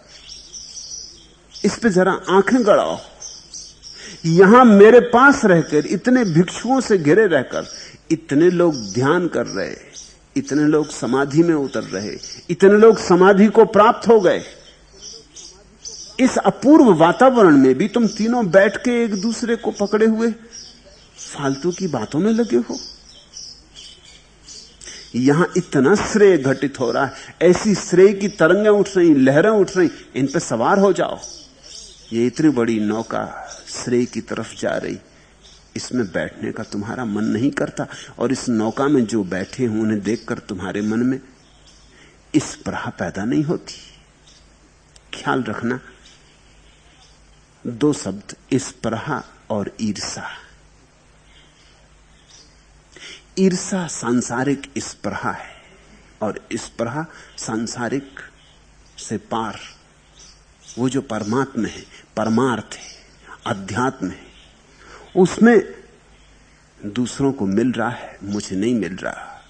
इस पे जरा आंखें गड़ाओ। यहां मेरे पास रहकर, इतने भिक्षुओं से घिरे रहकर, इतने लोग ध्यान कर रहे, इतने लोग समाधि में उतर रहे, इतने लोग समाधि को प्राप्त हो गए। इस अपूर्व वातावरण में भी तुम तीनों बैठ के एक दूसरे को पकड़े हुए फालतू की बातों में लगे हो। यहां इतना श्रेय घटित हो रहा है, ऐसी श्रेय की तरंगें उठ रही, लहरें उठ रही, इन पे सवार हो जाओ। ये इतनी बड़ी नौका श्रेय की तरफ जा रही, इसमें बैठने का तुम्हारा मन नहीं करता। और इस नौका में जो बैठे हैं, उन्हें देखकर तुम्हारे मन में स्पृहा पैदा नहीं होती। ख्याल रखना, दो शब्द, स्पृहा और ईर्षा। ईर्षा सांसारिक स्पृहा है और स्पृहा सांसारिक से पार, वो जो परमात्मा है, परमार्थ है, अध्यात्म है, उसमें दूसरों को मिल रहा है, मुझे नहीं मिल रहा।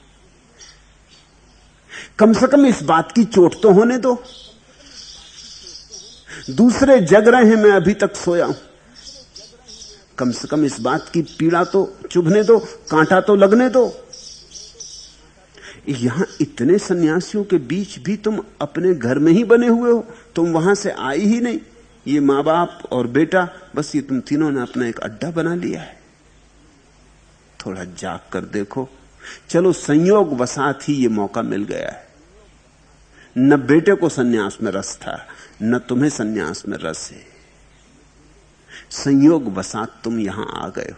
कम से कम इस बात की चोट तो होने दो, दूसरे जग रहे हैं, मैं अभी तक सोया हूं। कम से कम इस बात की पीड़ा तो चुभने दो, कांटा तो लगने दो। यहां इतने सन्यासियों के बीच भी तुम अपने घर में ही बने हुए हो, तुम वहां से आई ही नहीं। ये मां बाप और बेटा, बस ये तुम तीनों ने अपना एक अड्डा बना लिया है। थोड़ा जाग कर देखो। चलो संयोग वसात ही ये मौका मिल गया है। न बेटे को सन्यास में रस था, न तुम्हें सन्यास में रस है। संयोग वसात तुम यहां आ गए हो,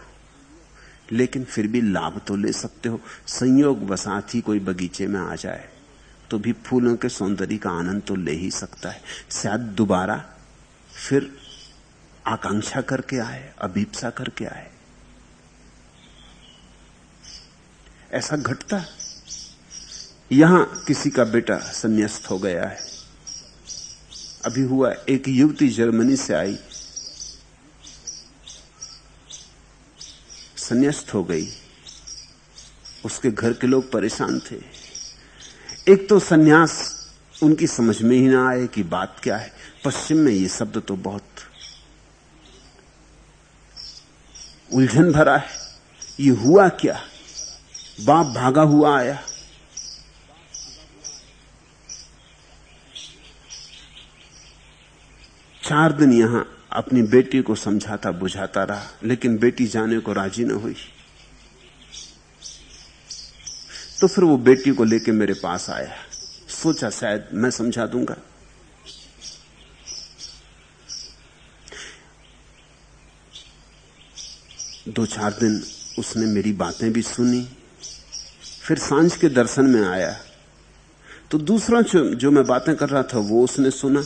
लेकिन फिर भी लाभ तो ले सकते हो। संयोग वसात ही कोई बगीचे में आ जाए तो भी फूलों के सौंदर्य का आनंद तो ले ही सकता है। शायद दोबारा फिर आकांक्षा करके आए, अभीप्सा करके आए। ऐसा घटता। यहां किसी का बेटा संन्यास्त हो गया है, अभी हुआ। एक युवती जर्मनी से आई, संन्यास्त हो गई। उसके घर के लोग परेशान थे। एक तो संन्यास उनकी समझ में ही ना आए कि बात क्या है। पश्चिम में ये शब्द तो बहुत उलझन भरा है। ये हुआ क्या? बाप भागा हुआ आया, चार दिन यहां अपनी बेटी को समझाता बुझाता रहा, लेकिन बेटी जाने को राजी न हुई। तो फिर वो बेटी को लेके मेरे पास आया। सोचा शायद मैं समझा दूंगा। दो चार दिन उसने मेरी बातें भी सुनी। फिर सांझ के दर्शन में आया तो दूसरा जो मैं बातें कर रहा था वो उसने सुना।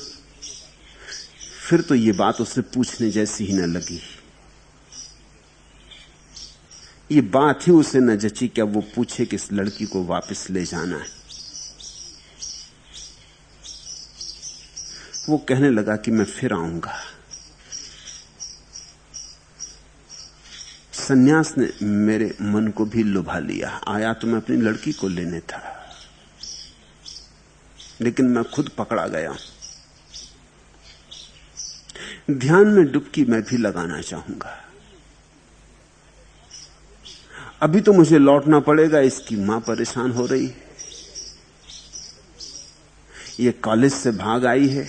फिर तो ये बात उससे पूछने जैसी ही न लगी। ये बात ही उसे न जची क्या वो पूछे कि इस लड़की को वापस ले जाना है। वो कहने लगा कि मैं फिर आऊंगा। सन्यास ने मेरे मन को भी लुभा लिया। आया तो मैं अपनी लड़की को लेने था, लेकिन मैं खुद पकड़ा गया। ध्यान में डुबकी मैं भी लगाना चाहूंगा। अभी तो मुझे लौटना पड़ेगा। इसकी मां परेशान हो रही है। ये कॉलेज से भाग आई है,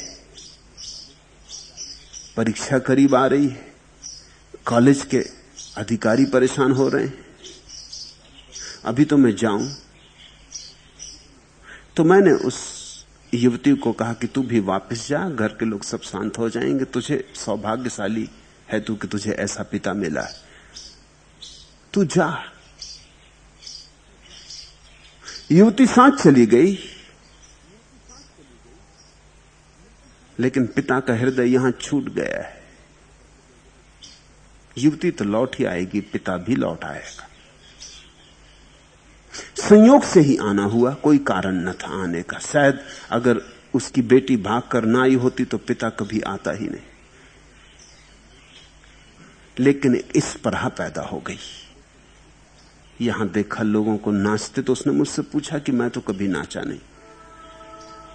परीक्षा करीब आ रही है, कॉलेज के अधिकारी परेशान हो रहे हैं। अभी तो मैं जाऊं। तो मैंने उस युवती को कहा कि तू भी वापस जा, घर के लोग सब शांत हो जाएंगे। तुझे सौभाग्यशाली है तू कि तुझे ऐसा पिता मिला है, तू जा। युवती साथ चली गई, लेकिन पिता का हृदय यहां छूट गया है। युवती तो लौट ही आएगी, पिता भी लौट आएगा। संयोग से ही आना हुआ, कोई कारण न था आने का। शायद अगर उसकी बेटी भाग कर ना आई होती तो पिता कभी आता ही नहीं, लेकिन इस स्पर्धा पैदा हो गई। यहां देखा लोगों को नाचते तो उसने मुझसे पूछा कि मैं तो कभी नाचा नहीं।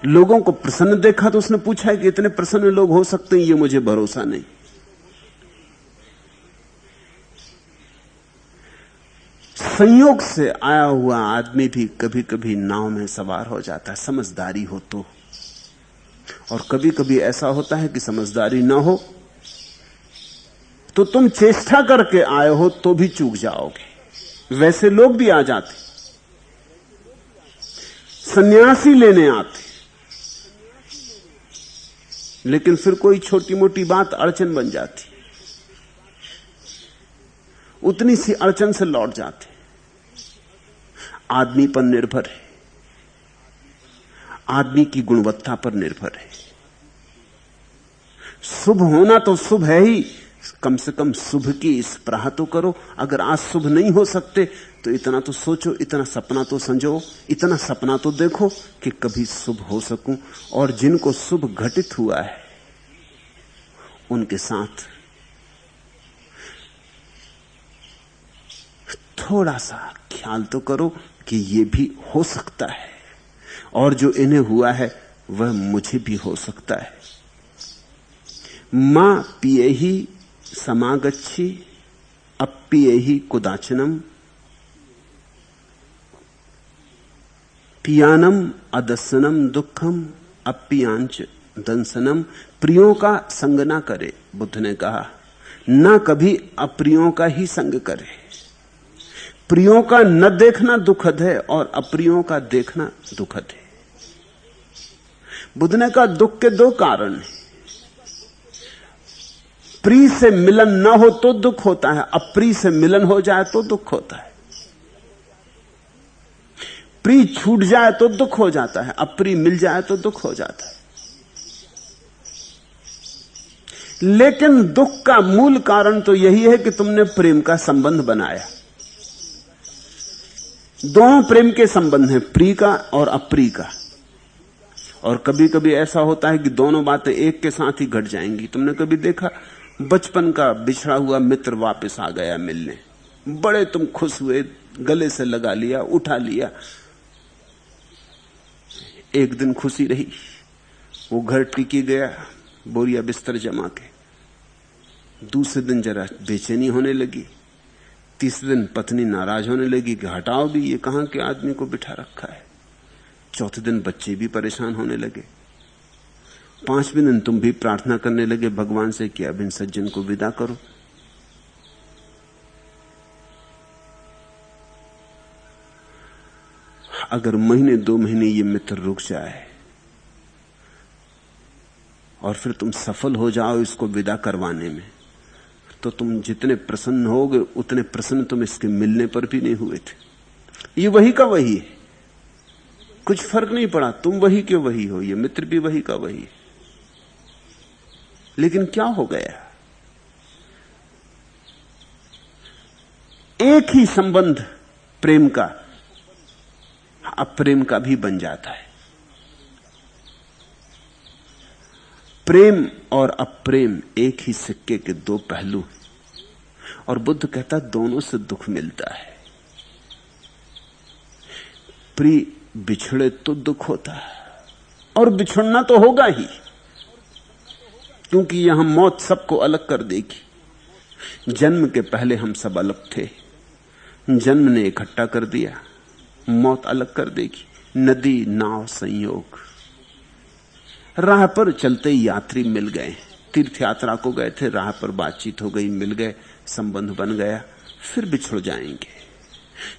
लोगों को प्रसन्न देखा तो उसने पूछा कि इतने प्रसन्न लोग हो सकते हैं, ये मुझे भरोसा नहीं। संयोग से आया हुआ आदमी भी कभी कभी नाव में सवार हो जाता है, समझदारी हो तो। और कभी कभी ऐसा होता है कि समझदारी ना हो तो तुम चेष्टा करके आए हो तो भी चूक जाओगे। वैसे लोग भी आ जाते, सन्यासी लेने आते, लेकिन फिर कोई छोटी मोटी बात अड़चन बन जाती, उतनी सी अड़चन से लौट जाते। आदमी पर निर्भर है, आदमी की गुणवत्ता पर निर्भर है। शुभ होना तो शुभ है ही, कम से कम शुभ की स्पृहा तो करो। अगर आज शुभ नहीं हो सकते तो इतना तो सोचो, इतना सपना तो संजो, इतना सपना तो देखो कि कभी शुभ हो सकूं। और जिनको शुभ घटित हुआ है उनके साथ थोड़ा सा ख्याल तो करो कि ये भी हो सकता है, और जो इन्हें हुआ है वह मुझे भी हो सकता है। मां पिए ही समागच्छी अप्पिये ही कुदाचनम पियानम अदसनम दुखम अप्पियांच दंसनम। प्रियों का संग ना करे, बुद्ध ने कहा, ना कभी अप्रियों का ही संग करे। प्रियों का न देखना दुखद है और अप्रियों का देखना दुखद है। बुद्ध ने कहा दुख के दो कारण हैं। प्रिय से मिलन न हो तो दुख होता है, अप्रिय से मिलन हो जाए तो दुख होता है। प्रिय छूट जाए तो दुख हो जाता है, अप्रिय मिल जाए तो दुख हो जाता है। लेकिन दुख का मूल कारण तो यही है कि तुमने प्रेम का संबंध बनाया। दोनों प्रेम के संबंध हैं, प्रिय का और अप्रिय का। और कभी कभी ऐसा होता है कि दोनों बातें एक के साथ ही घट जाएंगी। तुमने कभी देखा बचपन का बिछड़ा हुआ मित्र वापस आ गया मिलने, बड़े तुम खुश हुए, गले से लगा लिया, उठा लिया। एक दिन खुशी रही, वो घर टिकी गया बोरिया बिस्तर जमा के। दूसरे दिन जरा बेचैनी होने लगी, तीसरे दिन पत्नी नाराज होने लगी कि हटाओ भी, ये कहां के आदमी को बिठा रखा है। चौथे दिन बच्चे भी परेशान होने लगे। पांचवें दिन तुम भी प्रार्थना करने लगे भगवान से कि अब इन सज्जन को विदा करो। अगर महीने दो महीने ये मित्र रुक जाए और फिर तुम सफल हो जाओ इसको विदा करवाने में, तो तुम जितने प्रसन्न होगे उतने प्रसन्न तुम इसके मिलने पर भी नहीं हुए थे। ये वही का वही है, कुछ फर्क नहीं पड़ा, तुम वही के वही हो, ये मित्र भी वही का वही है। लेकिन क्या हो गया, एक ही संबंध प्रेम का अप्रेम का भी बन जाता है। प्रेम और अप्रेम एक ही सिक्के के दो पहलू हैं, और बुद्ध कहता दोनों से दुख मिलता है। प्रिय बिछड़े तो दुख होता है, और बिछड़ना तो होगा ही, क्योंकि यहां मौत सबको अलग कर देगी। जन्म के पहले हम सब अलग थे, जन्म ने इकट्ठा कर दिया, मौत अलग कर देगी। नदी नाव संयोग, राह पर चलते यात्री मिल गए, तीर्थ यात्रा को गए थे, राह पर बातचीत हो गई, मिल गए, संबंध बन गया, फिर बिछड़ जाएंगे।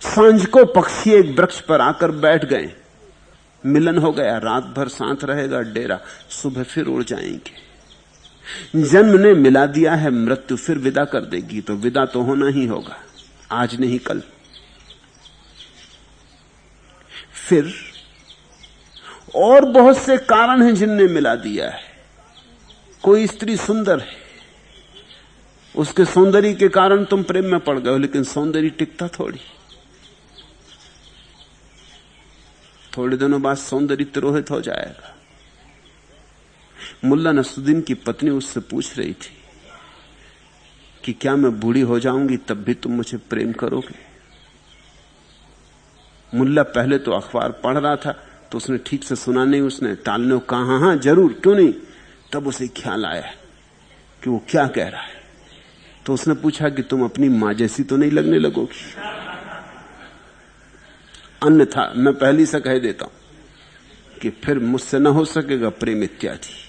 सांझ को पक्षी एक वृक्ष पर आकर बैठ गए, मिलन हो गया, रात भर साथ रहेगा डेरा, सुबह फिर उड़ जाएंगे। जन्म ने मिला दिया है, मृत्यु फिर विदा कर देगी, तो विदा तो होना ही होगा, आज नहीं कल। फिर और बहुत से कारण हैं जिनने मिला दिया है। कोई स्त्री सुंदर है, उसके सौंदर्य के कारण तुम प्रेम में पड़ गए हो, लेकिन सौंदर्य टिकता थोड़ी। थोड़े दिनों बाद सौंदर्य तिरोहित हो जाएगा। मुल्ला नसरुद्दीन की पत्नी उससे पूछ रही थी कि क्या मैं बूढ़ी हो जाऊंगी तब भी तुम मुझे प्रेम करोगे? मुल्ला पहले तो अखबार पढ़ रहा था, तो उसने ठीक से सुना नहीं, उसने टालने को कहा हाँ हाँ जरूर, क्यों नहीं। तब उसे ख्याल आया कि वो क्या कह रहा है, तो उसने पूछा कि तुम अपनी मां जैसी तो नहीं लगने लगोगी? अन्यथा मैं पहले से कह देता हूं कि फिर मुझसे न हो सकेगा प्रेम इत्यादि।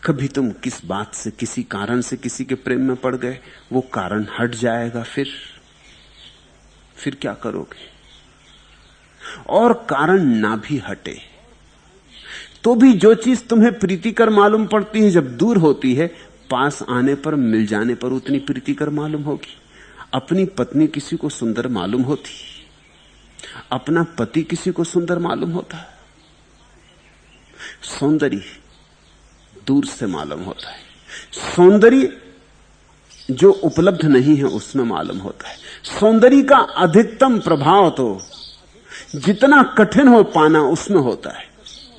कभी तुम किस बात से, किसी कारण से किसी के प्रेम में पड़ गए, वो कारण हट जाएगा, फिर क्या करोगे? और कारण ना भी हटे तो भी जो चीज तुम्हें प्रीतिकर मालूम पड़ती है, जब दूर होती है, पास आने पर, मिल जाने पर उतनी प्रीतिकर मालूम होगी। अपनी पत्नी किसी को सुंदर मालूम होती, अपना पति किसी को सुंदर मालूम होता है। सौंदर्य दूर से मालूम होता है, सौंदर्य जो उपलब्ध नहीं है उसमें मालूम होता है। सौंदर्य का अधिकतम प्रभाव तो जितना कठिन हो पाना उसमें होता है,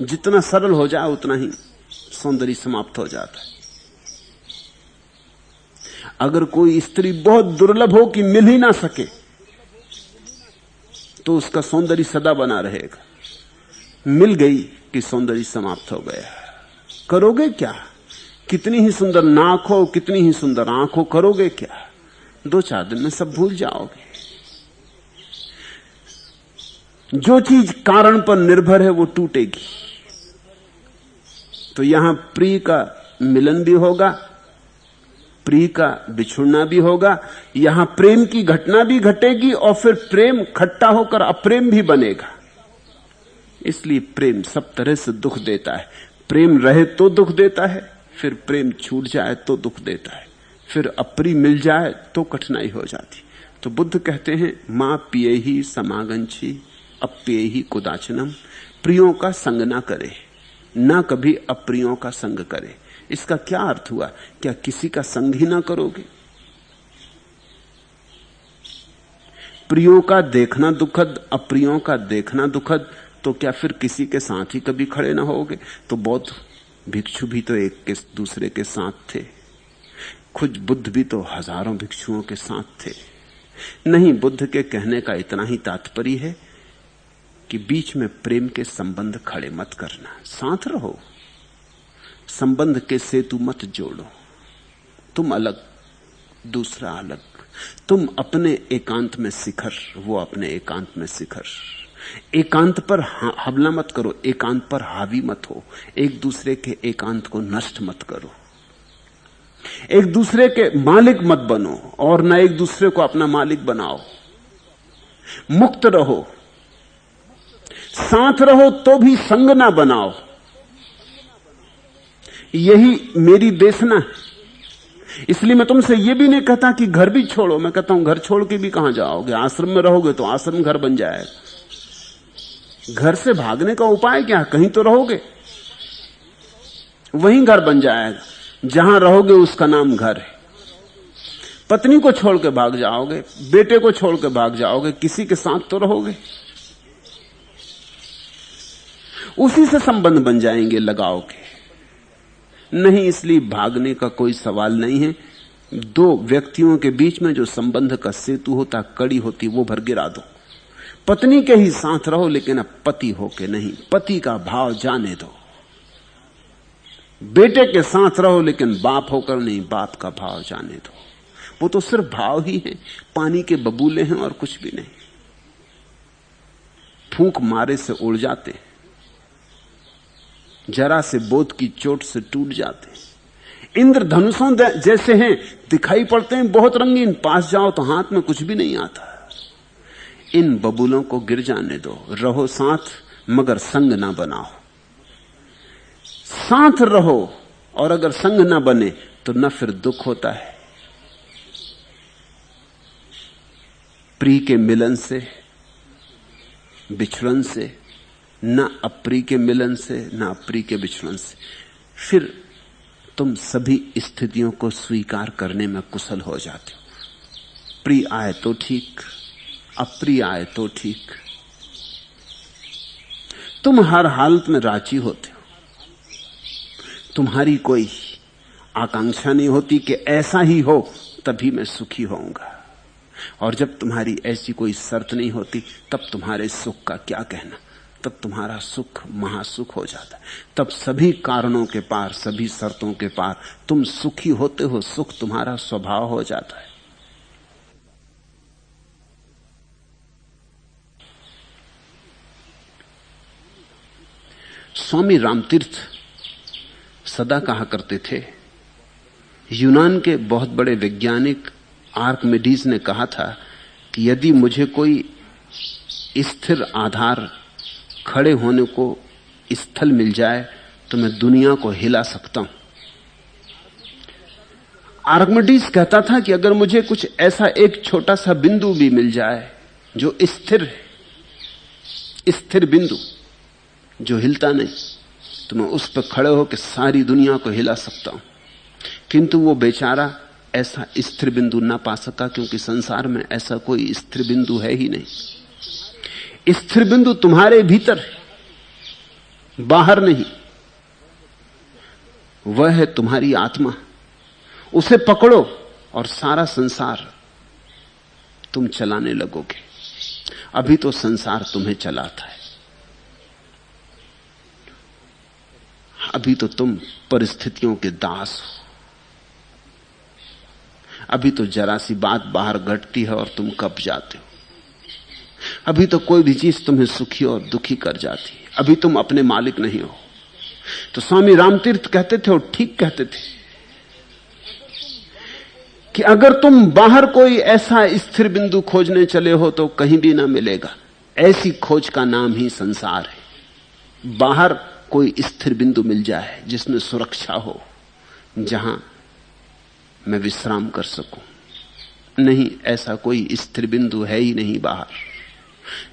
जितना सरल हो जाए उतना ही सौंदर्य समाप्त हो जाता है। अगर कोई स्त्री बहुत दुर्लभ हो कि मिल ही ना सके, तो उसका सौंदर्य सदा बना रहेगा। मिल गई कि सौंदर्य समाप्त हो गया। करोगे क्या? कितनी ही सुंदर नाक हो, कितनी ही सुंदर आंख हो, करोगे क्या? 2-4 दिन में सब भूल जाओगे। जो चीज कारण पर निर्भर है वो टूटेगी। तो यहां प्रिय का मिलन भी होगा, प्रिय का बिछुड़ना भी होगा, यहां प्रेम की घटना भी घटेगी, और फिर प्रेम खट्टा होकर अप्रेम भी बनेगा। इसलिए प्रेम सब तरह से दुख देता है। प्रेम रहे तो दुख देता है, फिर प्रेम छूट जाए तो दुख देता है, फिर अप्रिय मिल जाए तो कठिनाई हो जाती। तो बुद्ध कहते हैं, मां पिए ही समागंछी अप्रिय ही कुदाचनम। प्रियों का संग ना करे, ना कभी अप्रियों का संग करे। इसका क्या अर्थ हुआ? क्या किसी का संग ही ना करोगे? प्रियों का देखना दुखद, अप्रियों का देखना दुखद, तो क्या फिर किसी के साथ ही कभी खड़े ना होगे? तो बौद्ध भिक्षु भी तो एक के दूसरे के साथ थे, खुद बुद्ध भी तो हजारों भिक्षुओं के साथ थे। नहीं, बुद्ध के कहने का इतना ही तात्पर्य है कि बीच में प्रेम के संबंध खड़े मत करना, साथ रहो, संबंध के सेतु मत जोड़ो। तुम अलग, दूसरा अलग, तुम अपने एकांत में शिखर, वो अपने एकांत में शिखर। एकांत पर हमला मत करो, एकांत पर हावी मत हो, एक दूसरे के एकांत को नष्ट मत करो, एक दूसरे के मालिक मत बनो और न एक दूसरे को अपना मालिक बनाओ। मुक्त रहो, साथ रहो तो भी संग ना बनाओ। यही मेरी देशना है। इसलिए मैं तुमसे यह भी नहीं कहता कि घर भी छोड़ो, मैं कहता हूं घर छोड़ के भी कहां जाओगे? आश्रम में रहोगे तो आश्रम घर बन जाएगा। घर से भागने का उपाय क्या? कहीं तो रहोगे, वहीं घर बन जाएगा। जहां रहोगे उसका नाम घर है। पत्नी को छोड़ के भाग जाओगे, बेटे को छोड़ के भाग जाओगे, किसी के साथ तो रहोगे, उसी से संबंध बन जाएंगे, लगाओगे नहीं। इसलिए भागने का कोई सवाल नहीं है। दो व्यक्तियों के बीच में जो संबंध का सेतु होता, कड़ी होती, वो भर गिरा दो। पत्नी के ही साथ रहो, लेकिन अब पति होके नहीं, पति का भाव जाने दो। बेटे के साथ रहो, लेकिन बाप होकर नहीं, बाप का भाव जाने दो। वो तो सिर्फ भाव ही है, पानी के बबूले हैं और कुछ भी नहीं। फूंक मारे से उड़ जाते, जरा से बोध की चोट से टूट जाते। इंद्रधनुषों जैसे हैं, दिखाई पड़ते हैं बहुत रंगीन, पास जाओ तो हाथ में कुछ भी नहीं आता। इन बबूलों को गिर जाने दो, रहो साथ मगर संग ना बनाओ। साथ रहो और अगर संग ना बने तो न फिर दुख होता है। प्रिय के मिलन से, बिछड़न से न अप्रिय के मिलन से न अप्रिय के विचलन से, फिर तुम सभी स्थितियों को स्वीकार करने में कुशल हो जाते हो। प्रिय आए तो ठीक, अप्रिय आए तो ठीक, तुम हर हालत में राजी होते हो। तुम्हारी कोई आकांक्षा नहीं होती कि ऐसा ही हो तभी मैं सुखी होऊंगा, और जब तुम्हारी ऐसी कोई शर्त नहीं होती तब तुम्हारे सुख का क्या कहना, तब तुम्हारा सुख महासुख हो जाता है। तब सभी कारणों के पार, सभी शर्तों के पार तुम सुखी होते हो, सुख तुम्हारा स्वभाव हो जाता है। स्वामी रामतीर्थ सदा कहा करते थे, यूनान के बहुत बड़े वैज्ञानिक आर्किमिडीज ने कहा था कि यदि मुझे कोई स्थिर आधार, खड़े होने को स्थल मिल जाए तो मैं दुनिया को हिला सकता हूं। आर्किमिडीज कहता था कि अगर मुझे कुछ ऐसा एक छोटा सा बिंदु भी मिल जाए जो स्थिर है, स्थिर बिंदु जो हिलता नहीं, तो मैं उस पर खड़े होकर सारी दुनिया को हिला सकता हूं। किंतु वो बेचारा ऐसा स्थिर बिंदु ना पा सका, क्योंकि संसार में ऐसा कोई स्थिर बिंदु है ही नहीं। स्थिर बिंदु तुम्हारे भीतर है, बाहर नहीं। वह है तुम्हारी आत्मा। उसे पकड़ो और सारा संसार तुम चलाने लगोगे। अभी तो संसार तुम्हें चलाता है, अभी तो तुम परिस्थितियों के दास हो। अभी तो जरा सी बात बाहर घटती है और तुम कब जाते हो। अभी तो कोई भी चीज तुम्हें सुखी और दुखी कर जाती है, अभी तुम अपने मालिक नहीं हो। तो स्वामी रामतीर्थ कहते थे, और ठीक कहते थे, कि अगर तुम बाहर कोई ऐसा स्थिर बिंदु खोजने चले हो तो कहीं भी ना मिलेगा। ऐसी खोज का नाम ही संसार है। बाहर कोई स्थिर बिंदु मिल जाए जिसमें सुरक्षा हो, जहां मैं विश्राम कर सकूं। नहीं, ऐसा कोई स्थिर बिंदु है ही नहीं बाहर।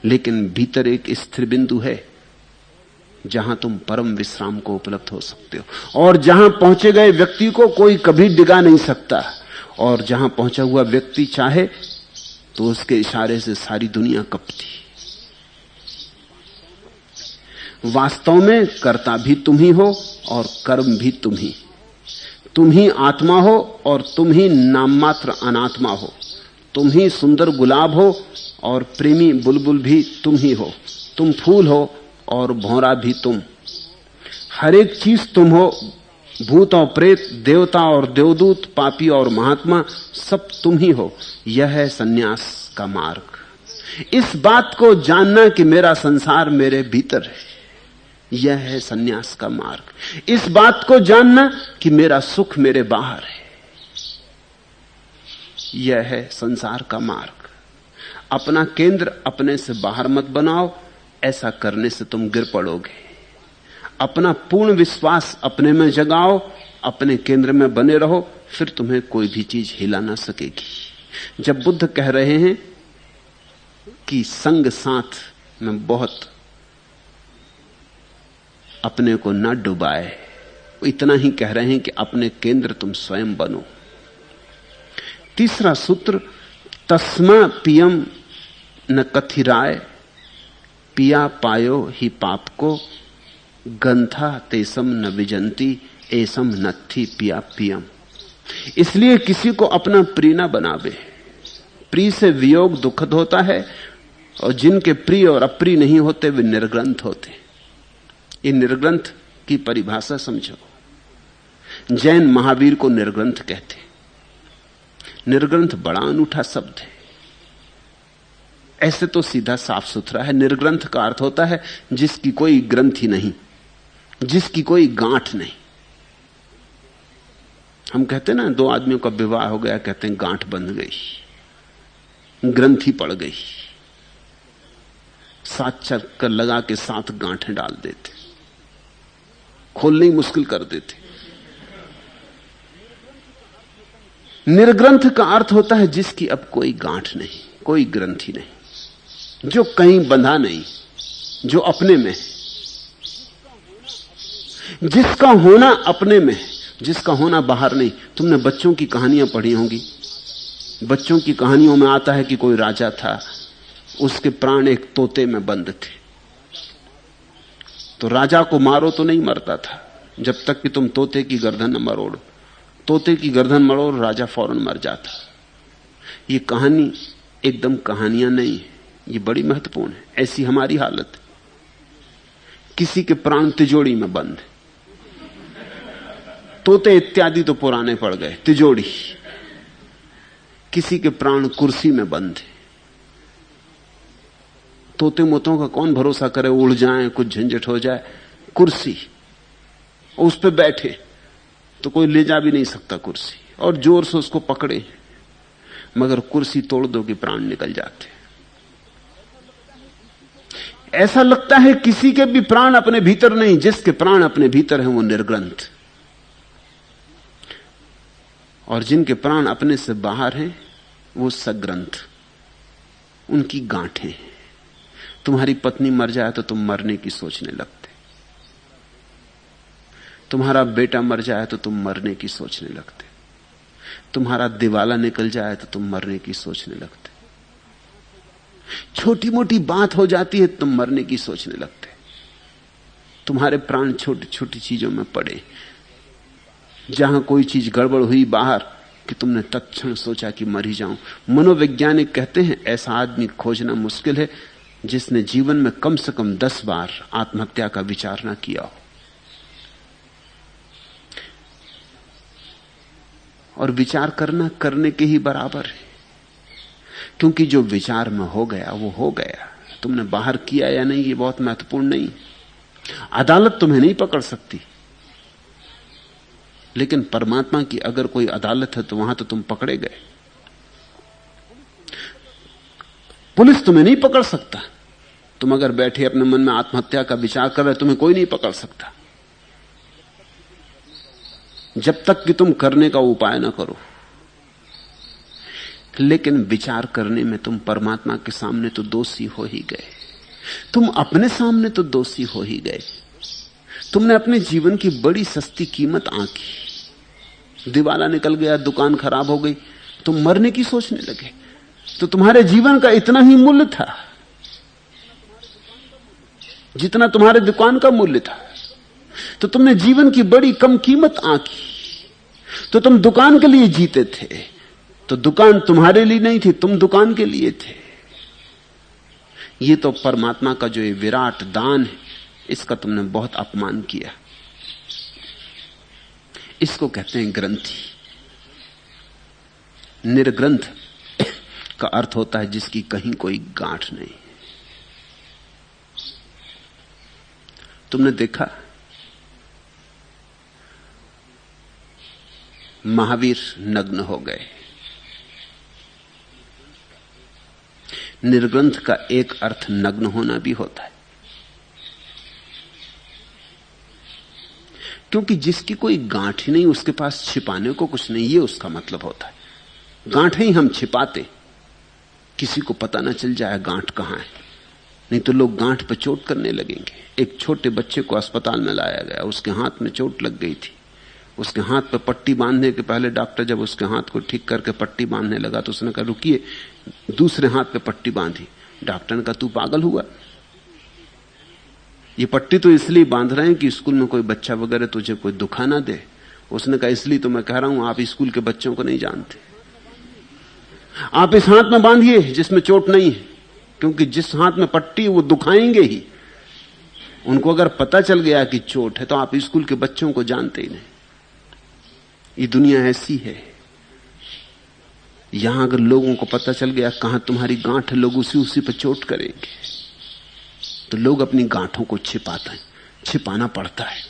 लेकिन भीतर एक स्थिर बिंदु है जहां तुम परम विश्राम को उपलब्ध हो सकते हो, और जहां पहुंचे गए व्यक्ति को कोई कभी डिगा नहीं सकता, और जहां पहुंचा हुआ व्यक्ति चाहे तो उसके इशारे से सारी दुनिया कपती। वास्तव में कर्ता भी तुम ही हो और कर्म भी तुम ही आत्मा हो और तुम ही नाम मात्र अनात्मा हो। तुम ही सुंदर गुलाब हो और प्रेमी बुलबुल भी तुम ही हो। तुम फूल हो और भौरा भी तुम। हर एक चीज तुम हो, भूत और प्रेत, देवता और देवदूत, पापी और महात्मा, सब तुम ही हो। यह है सन्यास का मार्ग। इस बात को जानना कि मेरा संसार मेरे भीतर है, यह है सन्यास का मार्ग। इस बात को जानना कि मेरा सुख मेरे बाहर है, यह है संसार का मार्ग। अपना केंद्र अपने से बाहर मत बनाओ, ऐसा करने से तुम गिर पड़ोगे। अपना पूर्ण विश्वास अपने में जगाओ, अपने केंद्र में बने रहो, फिर तुम्हें कोई भी चीज हिला ना सकेगी। जब बुद्ध कह रहे हैं कि संग साथ में बहुत अपने को न डुबाए, इतना ही कह रहे हैं कि अपने केंद्र तुम स्वयं बनो। तीसरा सूत्र, तस्मा पियम न कथिराय, पिया पायो ही पाप को, गंथा तेसम न विजंती, एसम नत्थी पिया पियम। इसलिए किसी को अपना प्रिय न बनावे। प्रिय से वियोग दुखद होता है, और जिनके प्रिय और अप्रिय नहीं होते वे निर्ग्रंथ होते। ये निर्ग्रंथ की परिभाषा समझो। जैन महावीर को निर्ग्रंथ कहते। निर्ग्रंथ बड़ा अनूठा शब्द है। ऐसे तो सीधा साफ सुथरा है। निर्ग्रंथ का अर्थ होता है जिसकी कोई ग्रंथि नहीं, जिसकी कोई गांठ नहीं। हम कहते ना, दो आदमियों का विवाह हो गया, कहते हैं गांठ बंध गई, ग्रंथि पड़ गई। 7 चक्कर लगा के 7 गांठें डाल देते, खोलने ही मुश्किल कर देते। निर्ग्रंथ का अर्थ होता है जिसकी अब कोई गांठ नहीं, कोई ग्रंथि नहीं, जो कहीं बंधा नहीं, जो अपने में है। जिसका होना अपने में, जिसका होना बाहर नहीं। तुमने बच्चों की कहानियां पढ़ी होंगी। बच्चों की कहानियों में आता है कि कोई राजा था, उसके प्राण एक तोते में बंद थे। तो राजा को मारो तो नहीं मरता था जब तक कि तुम तोते की गर्दन न मरोड़ो। तोते की गर्दन मरोड़, राजा फौरन मर जाता। ये कहानी एकदम कहानियां नहीं है, ये बड़ी महत्वपूर्ण है। ऐसी हमारी हालत है। किसी के प्राण तिजोरी में बंद, तोते इत्यादि तो पुराने पड़ गए, तिजोरी। किसी के प्राण कुर्सी में बंद है। तोते मोतों का कौन भरोसा करे, उड़ जाएं, कुछ झंझट हो जाए। कुर्सी, उस पे बैठे तो कोई ले जा भी नहीं सकता कुर्सी, और जोर से उसको पकड़े, मगर कुर्सी तोड़ दो कि प्राण निकल जाते। ऐसा लगता है किसी के भी प्राण अपने भीतर नहीं। जिसके प्राण अपने भीतर हैं वो निर्ग्रंथ, और जिनके प्राण अपने से बाहर हैं वो सग्रंथ, उनकी गांठें। तुम्हारी पत्नी मर जाए तो तुम मरने की सोचने लगते, तुम्हारा बेटा मर जाए तो तुम मरने की सोचने लगते, तुम्हारा दिवाला निकल जाए तो तुम मरने की सोचने लगते, छोटी मोटी बात हो जाती है तुम मरने की सोचने लगते। तुम्हारे प्राण छोटी छोटी चीजों में पड़े। जहां कोई चीज गड़बड़ हुई बाहर कि तुमने तत्क्षण सोचा कि मर ही जाऊं। मनोवैज्ञानिक कहते हैं ऐसा आदमी खोजना मुश्किल है जिसने जीवन में कम से कम 10 बार आत्महत्या का विचार ना किया हो। और विचार करना करने के ही बराबर है, क्योंकि जो विचार में हो गया वो हो गया। तुमने बाहर किया या नहीं ये बहुत महत्वपूर्ण नहीं। अदालत तुम्हें नहीं पकड़ सकती, लेकिन परमात्मा की अगर कोई अदालत है तो वहां तो तुम पकड़े गए। पुलिस तुम्हें नहीं पकड़ सकता। तुम अगर बैठे अपने मन में आत्महत्या का विचार कर रहे, तुम्हें कोई नहीं पकड़ सकता जब तक कि तुम करने का उपाय ना करो। लेकिन विचार करने में तुम परमात्मा के सामने तो दोषी हो ही गए, तुम अपने सामने तो दोषी हो ही गए। तुमने अपने जीवन की बड़ी सस्ती कीमत आंकी। दिवाला निकल गया, दुकान खराब हो गई, तुम मरने की सोचने लगे। तो तुम्हारे जीवन का इतना ही मूल्य था जितना तुम्हारे दुकान का मूल्य था। तो तुमने जीवन की बड़ी कम कीमत आंकी। तो तुम दुकान के लिए जीते थे, तो दुकान तुम्हारे लिए नहीं थी, तुम दुकान के लिए थे। ये तो परमात्मा का जो ये विराट दान है, इसका तुमने बहुत अपमान किया। इसको कहते हैं ग्रंथि। निर्ग्रंथ का अर्थ होता है जिसकी कहीं कोई गांठ नहीं। तुमने देखा महावीर नग्न हो गए। निर्ग्रंथ का एक अर्थ नग्न होना भी होता है, क्योंकि जिसकी कोई गांठ ही नहीं उसके पास छिपाने को कुछ नहीं, ये उसका मतलब होता है। गांठ ही हम छिपाते, किसी को पता ना चल जाए गांठ कहां है, नहीं तो लोग गांठ पर चोट करने लगेंगे। एक छोटे बच्चे को अस्पताल में लाया गया, उसके हाथ में चोट लग गई थी। उसके हाथ पर पट्टी बांधने के पहले डॉक्टर जब उसके हाथ को ठीक करके पट्टी बांधने लगा तो उसने कहा रुकिए, दूसरे हाथ पे पट्टी बांधी। डॉक्टर ने कहा तू पागल हुआ, ये पट्टी तो इसलिए बांध रहे हैं कि स्कूल में कोई बच्चा वगैरह तुझे कोई दुखा ना दे। उसने कहा इसलिए तो मैं कह रहा हूं, आप स्कूल के बच्चों को नहीं जानते। आप इस हाथ में बांधिए जिसमें चोट नहीं है, क्योंकि जिस हाथ में पट्टी वो दुखाएंगे ही। उनको अगर पता चल गया कि चोट है तो आप स्कूल के बच्चों को जानते ही नहीं। ये दुनिया ऐसी है, यहां अगर लोगों को पता चल गया कहां तुम्हारी गांठ है, लोग उसी पर चोट करेंगे। तो लोग अपनी गांठों को छिपाते हैं, छिपाना पड़ता है।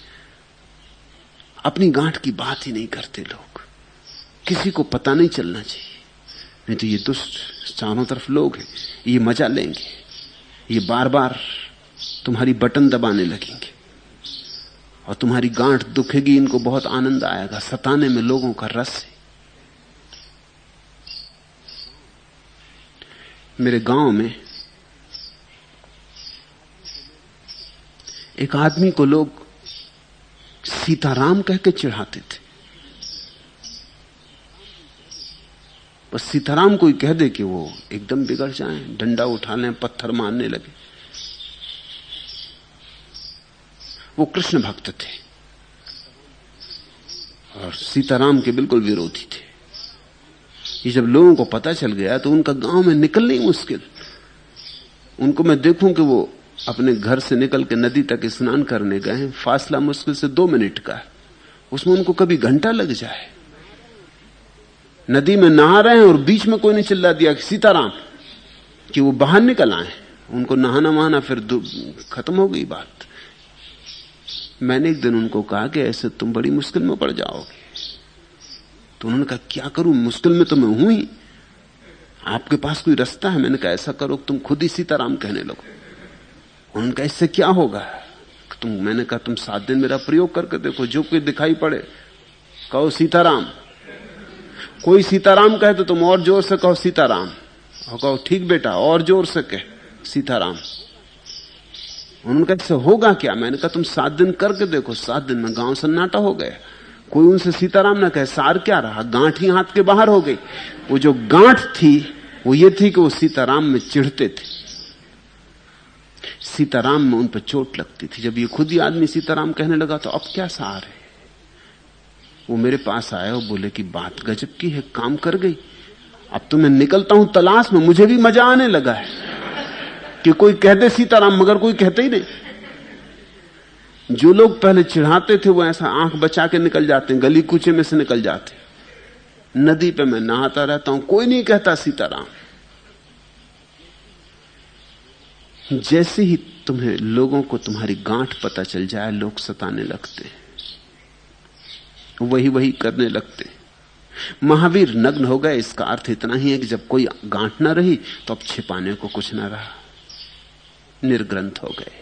अपनी गांठ की बात ही नहीं करते लोग, किसी को पता नहीं चलना चाहिए, नहीं तो ये दुष्ट चारों तरफ लोग हैं, ये मजा लेंगे, ये बार बार तुम्हारी बटन दबाने लगेंगे और तुम्हारी गांठ दुखेगी। इनको बहुत आनंद आएगा, सताने में लोगों का रस है। मेरे गांव में एक आदमी को लोग सीताराम कह के चिढ़ाते थे। बस सीताराम कोई कह दे कि वो एकदम बिगड़ जाएं, डंडा उठा लें, पत्थर मारने लगे। वो कृष्ण भक्त थे और सीताराम के बिल्कुल विरोधी थे। ये जब लोगों को पता चल गया तो उनका गांव में निकलना ही मुश्किल। उनको मैं देखूं कि वो अपने घर से निकल के नदी तक स्नान करने गए हैं, फासला मुश्किल से 2 मिनट का है, उसमें उनको कभी घंटा लग जाए। नदी में नहा रहे हैं और बीच में कोई ने चिल्ला दिया कि सीताराम, कि वो बाहर निकल आए। उनको नहाना वहाना फिर खत्म हो गई बात। मैंने एक दिन उनको कहा कि ऐसे तुम बड़ी मुश्किल में पड़ जाओगे। तो उन्होंने कहा क्या करूं, मुश्किल में तो मैं हूं ही, आपके पास कोई रास्ता है? मैंने कहा ऐसा करो तुम खुद ही सीताराम कहने लगो। उन्होंने कहा इससे क्या होगा? मैंने कहा तुम 7 दिन मेरा प्रयोग करके देखो, जो कोई दिखाई पड़े कहो सीताराम। कोई सीताराम कहे तो तुम और जोर से कहो सीताराम, और कहो ठीक बेटा, और जोर से कह सीताराम। उन्होंने कहा इससे होगा क्या? मैंने कहा तुम 7 दिन करके देखो। 7 दिन में गांव सन्नाटा हो गया। कोई उनसे सीताराम ना कहे, सार क्या रहा, गांठ ही हाथ के बाहर हो गई। वो जो गांठ थी वो ये थी कि वो सीताराम में चिढ़ते थे, सीताराम में उन पर चोट लगती थी। जब ये खुद ही आदमी सीताराम कहने लगा तो अब क्या सार है? वो मेरे पास आए और बोले कि बात गजब की है, काम कर गई। अब तो मैं निकलता हूं तलाश में, मुझे भी मजा आने लगा है कि कोई कह दे सीताराम, मगर कोई कहते ही नहीं। जो लोग पहले चिढ़ाते थे वो ऐसा आंख बचा के निकल जाते हैं, गली कूचे में से निकल जाते। नदी पे मैं नहाता रहता हूं, कोई नहीं कहता सीताराम। जैसे ही तुम्हें लोगों को तुम्हारी गांठ पता चल जाए, लोग सताने लगते, वही वही करने लगते। महावीर नग्न हो गए, इसका अर्थ इतना ही है कि जब कोई गांठ ना रही तो अब छिपाने को कुछ ना रहा, निर्ग्रंथ हो गए,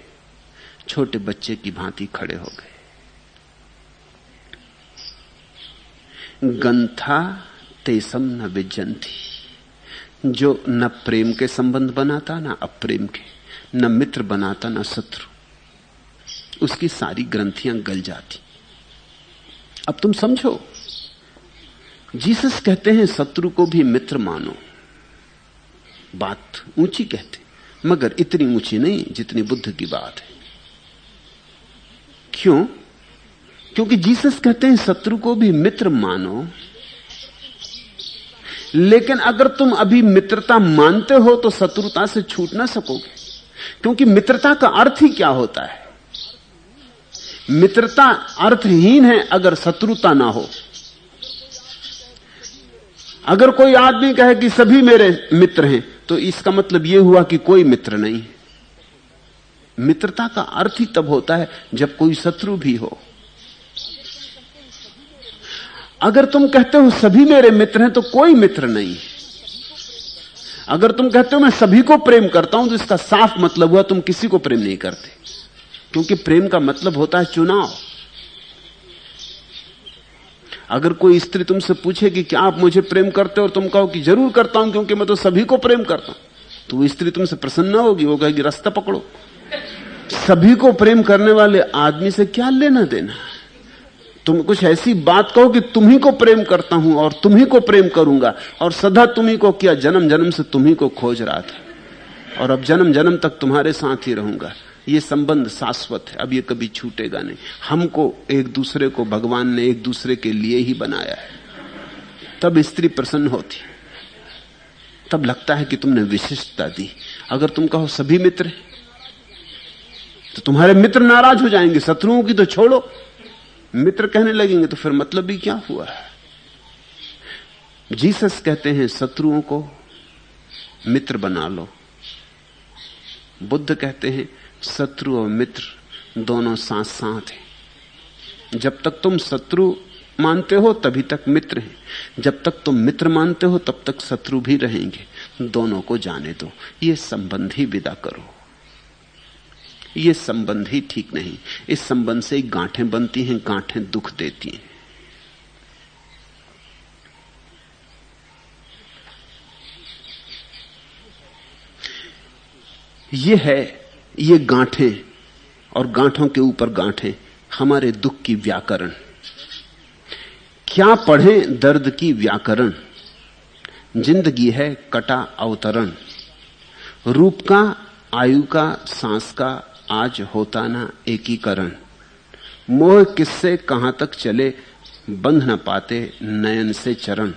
छोटे बच्चे की भांति खड़े हो गए। गंथा तेसम न विजंती, जो न प्रेम के संबंध बनाता न अप्रेम के, न मित्र बनाता न शत्रु, उसकी सारी ग्रंथियां गल जाती। अब तुम समझो, जीसस कहते हैं शत्रु को भी मित्र मानो। बात ऊंची कहते, मगर इतनी ऊंची नहीं जितनी बुद्ध की बात है। क्यों? क्योंकि जीसस कहते हैं शत्रु को भी मित्र मानो, लेकिन अगर तुम अभी मित्रता मानते हो तो शत्रुता से छूट ना सकोगे। क्योंकि मित्रता का अर्थ ही क्या होता है? मित्रता अर्थहीन है अगर शत्रुता ना हो। अगर कोई आदमी कहे कि सभी मेरे मित्र हैं, तो इसका मतलब यह हुआ कि कोई मित्र नहीं है। मित्रता का अर्थ ही तब होता है जब कोई शत्रु भी हो। अगर तुम कहते हो सभी मेरे मित्र हैं तो कोई मित्र नहीं है। अगर तुम कहते हो मैं सभी को प्रेम करता हूं, तो इसका साफ मतलब हुआ तुम किसी को प्रेम नहीं करते। क्योंकि प्रेम का मतलब होता है चुनाव। अगर कोई स्त्री तुमसे पूछे कि क्या आप मुझे प्रेम करते हो, और तुम कहो कि जरूर करता हूं क्योंकि मैं तो सभी को प्रेम करता हूं, तो वो स्त्री तुमसे प्रसन्न होगी, वो कहेगी रास्ता पकड़ो। सभी को प्रेम करने वाले आदमी से क्या लेना देना? तुम कुछ ऐसी बात कहो कि तुम्ही को प्रेम करता हूं और तुम्ही को प्रेम करूंगा, और सदा तुम्ही को किया, जन्म जन्म से तुम्ही को खोज रहा था और अब जन्म जन्म तक तुम्हारे साथ ही रहूंगा। ये संबंध शाश्वत है, अब ये कभी छूटेगा नहीं। हमको एक दूसरे को भगवान ने एक दूसरे के लिए ही बनाया है। तब स्त्री प्रसन्न होती, तब लगता है कि तुमने विशिष्टता दी। अगर तुम कहो सभी मित्र हैं, तो तुम्हारे मित्र नाराज हो जाएंगे। शत्रुओं की तो छोड़ो, मित्र कहने लगेंगे तो फिर मतलब भी क्या हुआ? जीसस कहते हैं शत्रुओं को मित्र बना लो। बुद्ध कहते हैं शत्रु और मित्र दोनों साथ साथ हैं। जब तक तुम शत्रु मानते हो तभी तक मित्र हैं, जब तक तुम मित्र मानते हो तब तक शत्रु भी रहेंगे। दोनों को जाने दो, ये संबंध ही विदा करो। ये संबंध ही ठीक नहीं। इस संबंध से गांठें बनती हैं, गांठें दुख देती हैं। ये है, ये गांठें और गांठों के ऊपर गांठें, हमारे दुख की व्याकरण। क्या पढ़ें दर्द की व्याकरण, जिंदगी है कटा अवतरण। रूप का, आयु का, सांस का आज होता ना एकीकरण। मोह किससे कहां तक चले, बंध न पाते नयन से चरण।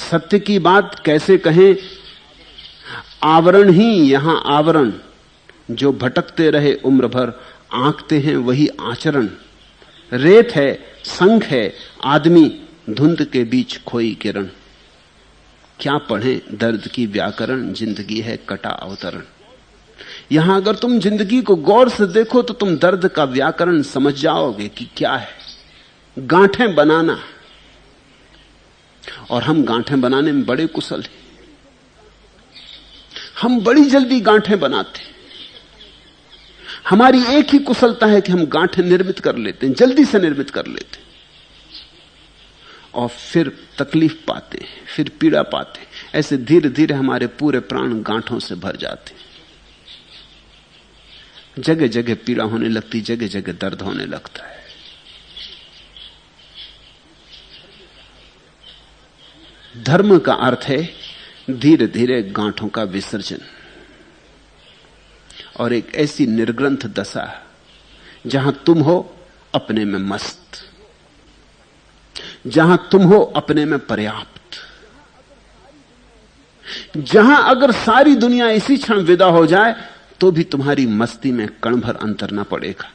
सत्य की बात कैसे कहें, आवरण ही यहां आवरण। जो भटकते रहे उम्र भर, आंकते हैं वही आचरण। रेत है, संख है, आदमी धुंध के बीच खोई किरण। क्या पढ़ें दर्द की व्याकरण, जिंदगी है कटा अवतरण। यहां अगर तुम जिंदगी को गौर से देखो तो तुम दर्द का व्याकरण समझ जाओगे कि क्या है। गांठें बनाना, और हम गांठें बनाने में बड़े कुशल हैं। हम बड़ी जल्दी गांठें बनाते हैं। हमारी एक ही कुशलता है कि हम गांठें निर्मित कर लेते हैं, जल्दी से निर्मित कर लेते हैं, और फिर तकलीफ पाते हैं, फिर पीड़ा पाते हैं। ऐसे धीरे धीरे हमारे पूरे प्राण गांठों से भर जाते हैं। जगह जगह पीड़ा होने लगती, जगह जगह दर्द होने लगता है। धर्म का अर्थ है धीरे धीरे गांठों का विसर्जन, और एक ऐसी निर्ग्रंथ दशा जहां तुम हो अपने में मस्त, जहां तुम हो अपने में पर्याप्त, जहां अगर सारी दुनिया इसी क्षण विदा हो जाए तो भी तुम्हारी मस्ती में कण भर अंतर ना पड़ेगा।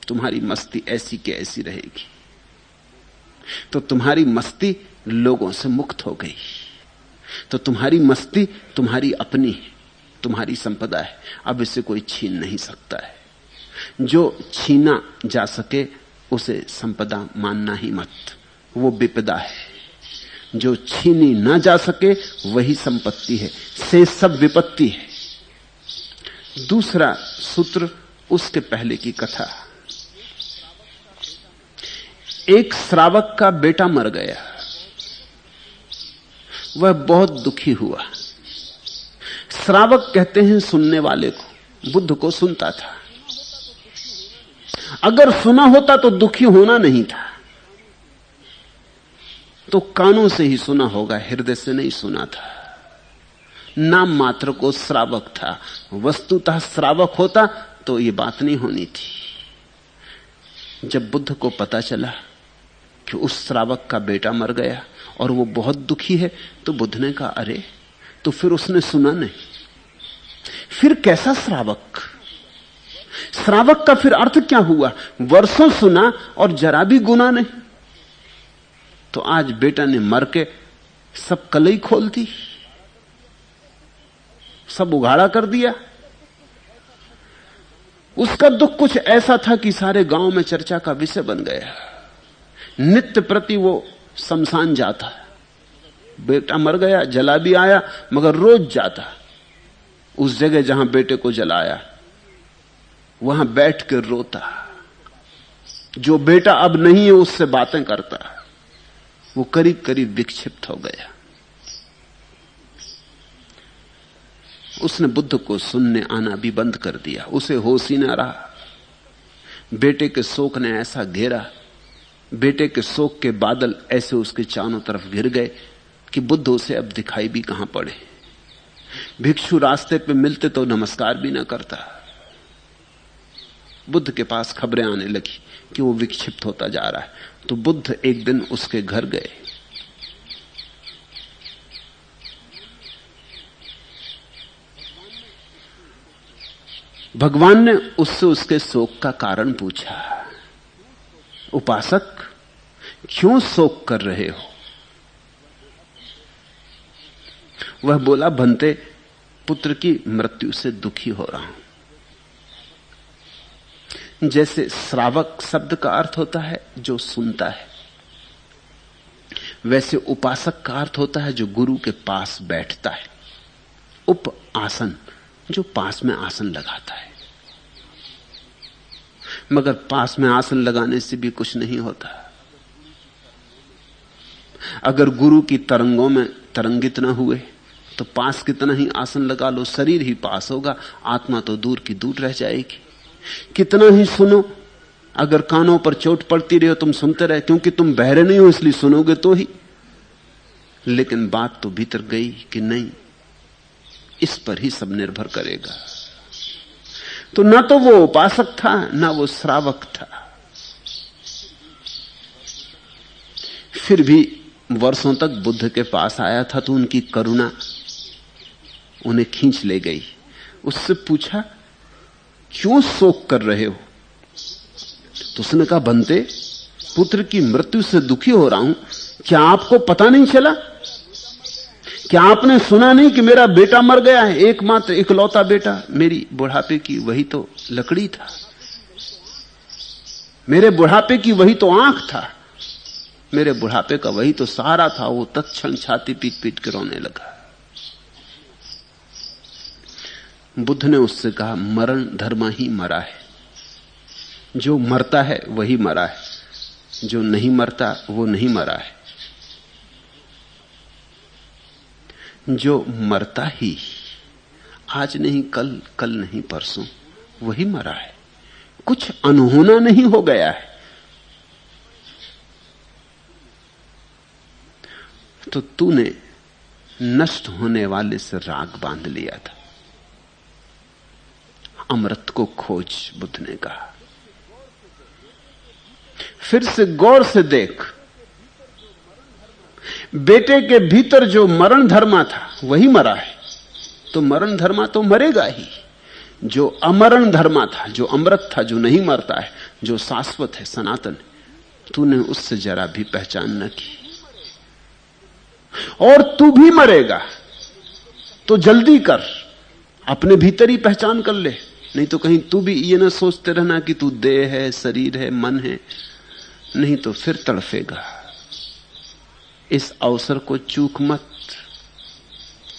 तुम्हारी मस्ती ऐसी के ऐसी रहेगी। तो तुम्हारी मस्ती लोगों से मुक्त हो गई, तो तुम्हारी मस्ती तुम्हारी अपनी है, तुम्हारी संपदा है। अब इसे कोई छीन नहीं सकता है। जो छीना जा सके उसे संपदा मानना ही मत, वो विपदा है। जो छीनी ना जा सके वही संपत्ति है, से सब विपत्ति है। दूसरा सूत्र उसके पहले की कथा। एक श्रावक का बेटा मर गया। वह बहुत दुखी हुआ। श्रावक कहते हैं सुनने वाले को, बुद्ध को सुनता था। अगर सुना होता तो दुखी होना नहीं था, तो कानों से ही सुना होगा, हृदय से नहीं सुना था। नाम मात्र को श्रावक था, वस्तुतः श्रावक होता तो यह बात नहीं होनी थी। जब बुद्ध को पता चला कि उस श्रावक का बेटा मर गया और वो बहुत दुखी है, तो बुद्ध ने कहा अरे, तो फिर उसने सुना नहीं, फिर कैसा श्रावक? श्रावक का फिर अर्थ क्या हुआ? वर्षों सुना और जरा भी गुना नहीं। तो आज बेटा ने मर के सब कलई खोल दी, सब उघाड़ा कर दिया। उसका दुख कुछ ऐसा था कि सारे गांव में चर्चा का विषय बन गया। नित्य प्रति वो शमशान जाता, बेटा मर गया, जला भी आया, मगर रोज जाता उस जगह जहां बेटे को जलाया, वहां बैठ कर रोता। जो बेटा अब नहीं है उससे बातें करता। वो करीब करीब विक्षिप्त हो गया। उसने बुद्ध को सुनने आना भी बंद कर दिया, उसे होश ही ना रहा। बेटे के शोक ने ऐसा घेरा, बेटे के शोक के बादल ऐसे उसके चारों तरफ घिर गए कि बुद्ध उसे अब दिखाई भी कहां पड़े। भिक्षु रास्ते पे मिलते तो नमस्कार भी ना करता। बुद्ध के पास खबरें आने लगी कि वो विक्षिप्त होता जा रहा है। तो बुद्ध एक दिन उसके घर गए। भगवान ने उससे उसके शोक का कारण पूछा। उपासक, क्यों शोक कर रहे हो? वह बोला, भंते, पुत्र की मृत्यु से दुखी हो रहा हूं। जैसे श्रावक शब्द का अर्थ होता है जो सुनता है, वैसे उपासक का अर्थ होता है जो गुरु के पास बैठता है। उप आसन, जो पास में आसन लगाता है। मगर पास में आसन लगाने से भी कुछ नहीं होता। अगर गुरु की तरंगों में तरंगित न हुए तो पास कितना ही आसन लगा लो, शरीर ही पास होगा, आत्मा तो दूर की दूर रह जाएगी। कितना ही सुनो, अगर कानों पर चोट पड़ती रहे तुम सुनते रहे, क्योंकि तुम बहरे नहीं हो इसलिए सुनोगे तो ही। लेकिन बात तो भीतर गई कि नहीं, इस पर ही सब निर्भर करेगा। तो ना तो वो उपासक था ना वो श्रावक था, फिर भी वर्षों तक बुद्ध के पास आया था तो उनकी करुणा उन्हें खींच ले गई। उससे पूछा, क्यों शोक कर रहे हो? तो उसने कहा, बनते पुत्र की मृत्यु से दुखी हो रहा हूं। क्या आपको पता नहीं चला? क्या आपने सुना नहीं कि मेरा बेटा मर गया है? एकमात्र इकलौता बेटा, मेरी बुढ़ापे की वही तो लकड़ी था, मेरे बुढ़ापे की वही तो आंख था, मेरे बुढ़ापे का वही तो सहारा था। वो तत्क्षण छाती पीट पीट के रोने लगा। बुद्ध ने उससे कहा, मरण धर्म ही मरा है। जो मरता है वही मरा है, जो नहीं मरता वो नहीं मरा है। जो मरता ही, आज नहीं कल, कल नहीं परसों, वही मरा है। कुछ अनहोना नहीं हो गया है। तो तूने नष्ट होने वाले से राग बांध लिया था। अमृत को खोज, बुद्ध ने कहा। फिर से गौर से देख, बेटे के भीतर जो मरण धर्मा था वही मरा है। तो मरण धर्मा तो मरेगा ही। जो अमरण धर्मा था, जो अमृत था, जो नहीं मरता है, जो शाश्वत है, सनातन है, तूने उससे जरा भी पहचान न की। और तू भी मरेगा तो जल्दी कर, अपने भीतर ही पहचान कर ले। नहीं तो कहीं तू भी ये ना सोचते रहना कि तू देह है, शरीर है, मन है। नहीं तो फिर तड़फेगा। इस अवसर को चूक मत।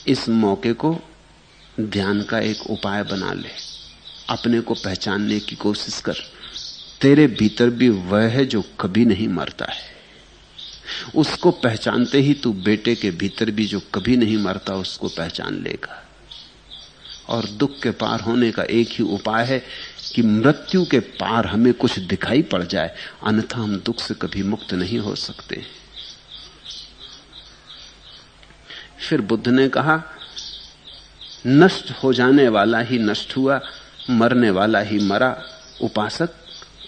इस मौके को ध्यान का एक उपाय बना ले। अपने को पहचानने की कोशिश कर। तेरे भीतर भी वह है जो कभी नहीं मरता है। उसको पहचानते ही तू बेटे के भीतर भी जो कभी नहीं मरता उसको पहचान लेगा। और दुख के पार होने का एक ही उपाय है कि मृत्यु के पार हमें कुछ दिखाई पड़ जाए, अन्यथा हम दुख से कभी मुक्त नहीं हो सकते। फिर बुद्ध ने कहा, नष्ट हो जाने वाला ही नष्ट हुआ, मरने वाला ही मरा। उपासक,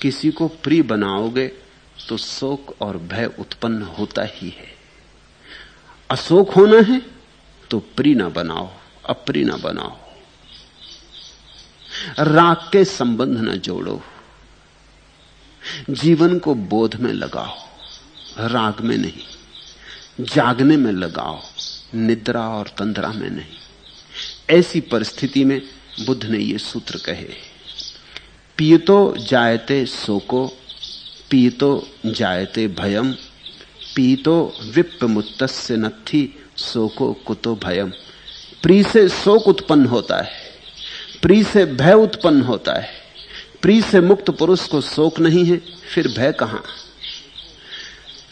किसी को प्रिय बनाओगे तो शोक और भय उत्पन्न होता ही है। अशोक होना है तो प्रिय ना बनाओ, अप्रिय ना बनाओ। राग के संबंध न जोड़ो। जीवन को बोध में लगाओ, राग में नहीं। जागने में लगाओ, निद्रा और तंद्रा में नहीं। ऐसी परिस्थिति में बुद्ध ने ये सूत्र कहे, पीयतो जायते शोको, पीयतो जायते भयम, पीतो विप्पमुत्तस्य नत्थि शोको कुतो भयम। प्रिय से शोक उत्पन्न होता है, प्रिय से भय उत्पन्न होता है। प्रिय से मुक्त पुरुष को शोक नहीं है, फिर भय कहां।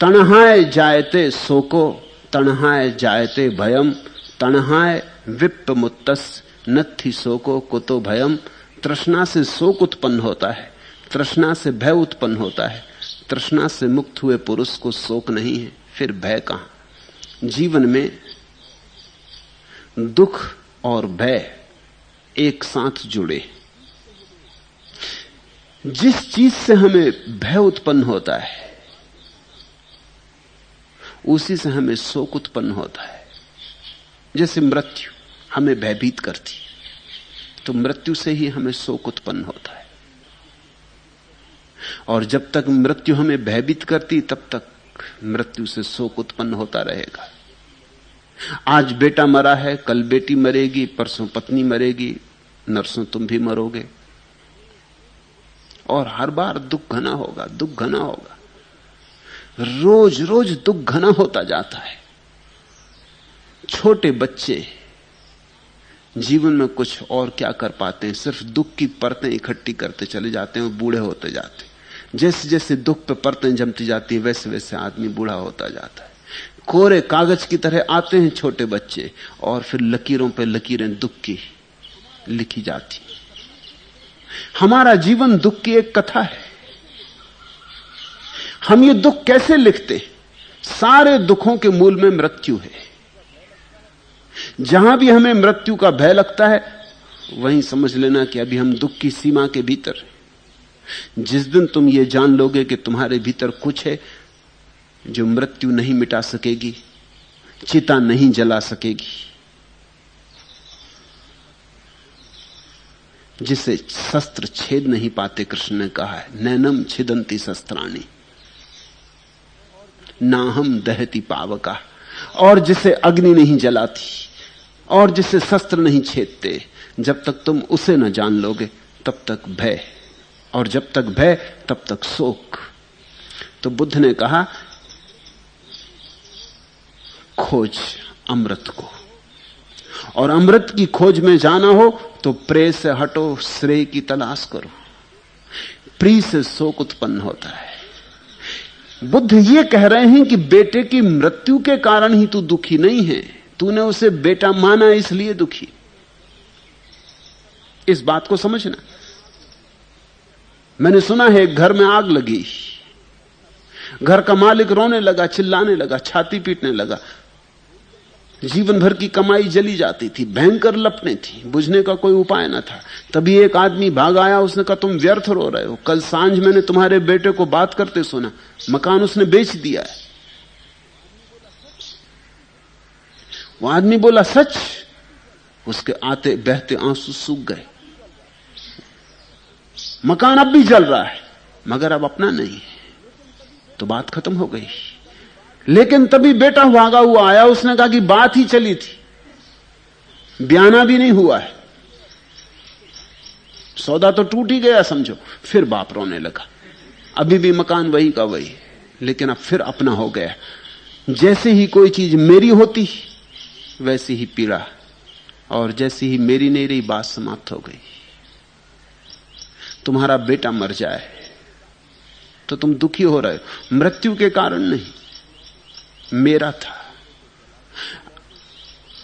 तणहाय जायते शोको, तणहाय जायते भयम, तणहाय विप्पमुत्तस्य नत्थि शोको कुतो भयम। तृष्णा से शोक उत्पन्न होता है, तृष्णा से भय उत्पन्न होता है। तृष्णा से मुक्त हुए पुरुष को शोक नहीं है, फिर भय कहां। जीवन में दुख और भय एक साथ जुड़े। जिस चीज से हमें भय उत्पन्न होता है उसी से हमें शोक उत्पन्न होता है। जैसे मृत्यु हमें भयभीत करती, तो मृत्यु से ही हमें शोक उत्पन्न होता है। और जब तक मृत्यु हमें भयभीत करती तब तक मृत्यु से शोक उत्पन्न होता रहेगा। आज बेटा मरा है, कल बेटी मरेगी, परसों पत्नी मरेगी, नरसों तुम भी मरोगे। और हर बार दुख घना होगा, दुख घना होगा। रोज रोज दुख घना होता जाता है। छोटे बच्चे जीवन में कुछ और क्या कर पाते हैं, सिर्फ दुख की परतें इकट्ठी करते चले जाते हैं और बूढ़े होते जाते हैं। जैसे जैसे दुख पे परतें जमती जाती है वैसे वैसे आदमी बूढ़ा होता जाता है। कोरे कागज की तरह आते हैं छोटे बच्चे और फिर लकीरों पे लकीरें दुख की लिखी जाती। हमारा जीवन दुख की एक कथा है। हम ये दुख कैसे लिखते? सारे दुखों के मूल में मृत्यु है। जहां भी हमें मृत्यु का भय लगता है, वहीं समझ लेना कि अभी हम दुख की सीमा के भीतर हैं। जिस दिन तुम ये जान लोगे कि तुम्हारे भीतर कुछ है जो मृत्यु नहीं मिटा सकेगी, चिता नहीं जला सकेगी, जिसे शस्त्र छेद नहीं पाते, कृष्ण ने कहा है नैनम छिदंती शस्त्राणी ना हम दहती पावका, और जिसे अग्नि नहीं जलाती और जिसे शस्त्र नहीं छेदते, जब तक तुम उसे न जान लोगे तब तक भय, और जब तक भय तब तक शोक। तो बुद्ध ने कहा खोज अमृत को, और अमृत की खोज में जाना हो तो प्रेय से हटो, श्रेय की तलाश करो। प्रिय से शोक उत्पन्न होता है। बुद्ध ये कह रहे हैं कि बेटे की मृत्यु के कारण ही तू दुखी नहीं है, तूने उसे बेटा माना इसलिए दुखी। इस बात को समझना। मैंने सुना है एक घर में आग लगी, घर का मालिक रोने लगा, चिल्लाने लगा, छाती पीटने लगा, जीवन भर की कमाई जली जाती थी, भयंकर लपटें थी, बुझने का कोई उपाय न था। तभी एक आदमी भाग आया, उसने कहा तुम व्यर्थ रो रहे हो, कल सांझ मैंने तुम्हारे बेटे को बात करते सुना, मकान उसने बेच दिया है। वो आदमी बोला सच? उसके आते बहते आंसू सूख गए। मकान अब भी जल रहा है मगर अब अपना नहीं है, तो बात खत्म हो गई। लेकिन तभी बेटा भागा हुआ आया, उसने कहा कि बात ही चली थी, ब्याना भी नहीं हुआ है, सौदा तो टूट ही गया समझो। फिर बाप रोने लगा। अभी भी मकान वही का वही, लेकिन अब फिर अपना हो गया। जैसे ही कोई चीज मेरी होती वैसी ही पीड़ा, और जैसी ही मेरी नहीं रही बात समाप्त हो गई। तुम्हारा बेटा मर जाए तो तुम दुखी हो रहे हो, मृत्यु के कारण नहीं, मेरा था।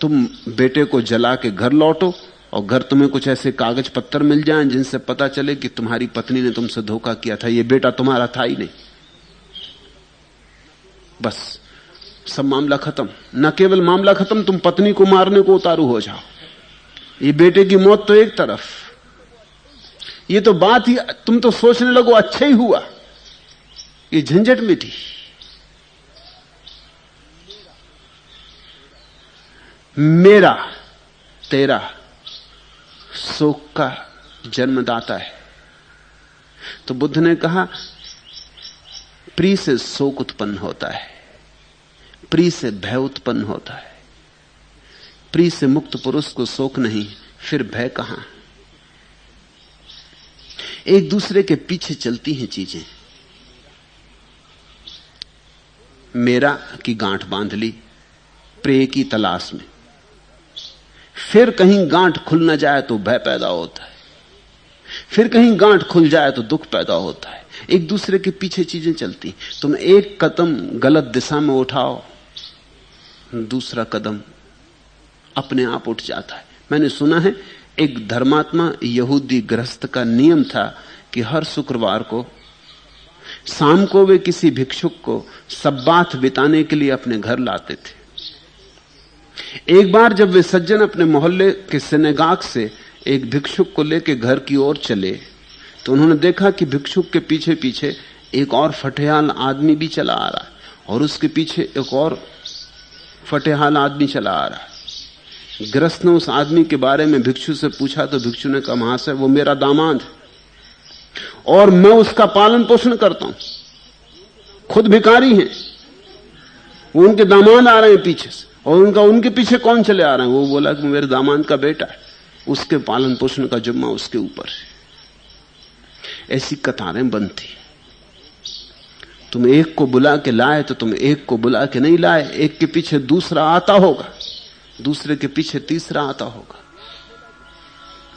तुम बेटे को जला के घर लौटो और घर तुम्हें कुछ ऐसे कागज पत्तर मिल जाएं जिनसे पता चले कि तुम्हारी पत्नी ने तुमसे धोखा किया था, ये बेटा तुम्हारा था ही नहीं, बस सब मामला खत्म। न केवल मामला खत्म, तुम पत्नी को मारने को उतारू हो जाओ। ये बेटे की मौत तो एक तरफ, ये तो बात ही, तुम तो सोचने लगो अच्छा ही हुआ, ये झंझट मिटी। मेरा तेरा शोक का जन्मदाता है। तो बुद्ध ने कहा प्रिय से शोक उत्पन्न होता है, प्रिय से भय उत्पन्न होता है। प्रिय से मुक्त पुरुष को शोक नहीं, फिर भय कहां? एक दूसरे के पीछे चलती हैं चीजें। मेरा की गांठ बांध ली प्रेय की तलाश में, फिर कहीं गांठ खुल न जाए तो भय पैदा होता है, फिर कहीं गांठ खुल जाए तो दुख पैदा होता है। एक दूसरे के पीछे चीजें चलती। तुम एक कदम गलत दिशा में उठाओ, दूसरा कदम अपने आप उठ जाता है। मैंने सुना है एक धर्मात्मा यहूदी गृहस्थ का नियम था कि हर शुक्रवार को शाम को वे किसी भिक्षुक को सब्बात बिताने के लिए अपने घर लाते थे। एक बार जब वे सज्जन अपने मोहल्ले के सिनेगाग से एक भिक्षुक को लेकर घर की ओर चले तो उन्होंने देखा कि भिक्षुक के पीछे पीछे एक और फटेहाल आदमी भी चला आ रहा है, और उसके पीछे एक और फटेहाल आदमी चला आ रहा है। गृहस्थ ने उस आदमी के बारे में भिक्षु से पूछा तो भिक्षु ने कहा महाशय वो मेरा दामाद है और मैं उसका पालन पोषण करता हूं, खुद भिखारी हैं, वो उनके दामाद आ रहे हैं पीछे से, और उनके पीछे कौन चले आ रहे हैं? वो बोला कि मेरे दामाद का बेटा है, उसके पालन पोषण का जिम्मा उसके ऊपर है। ऐसी कतारें बनती। तुम एक को बुला के लाए तो तुम एक को बुला के नहीं लाए, एक के पीछे दूसरा आता होगा, दूसरे के पीछे तीसरा आता होगा।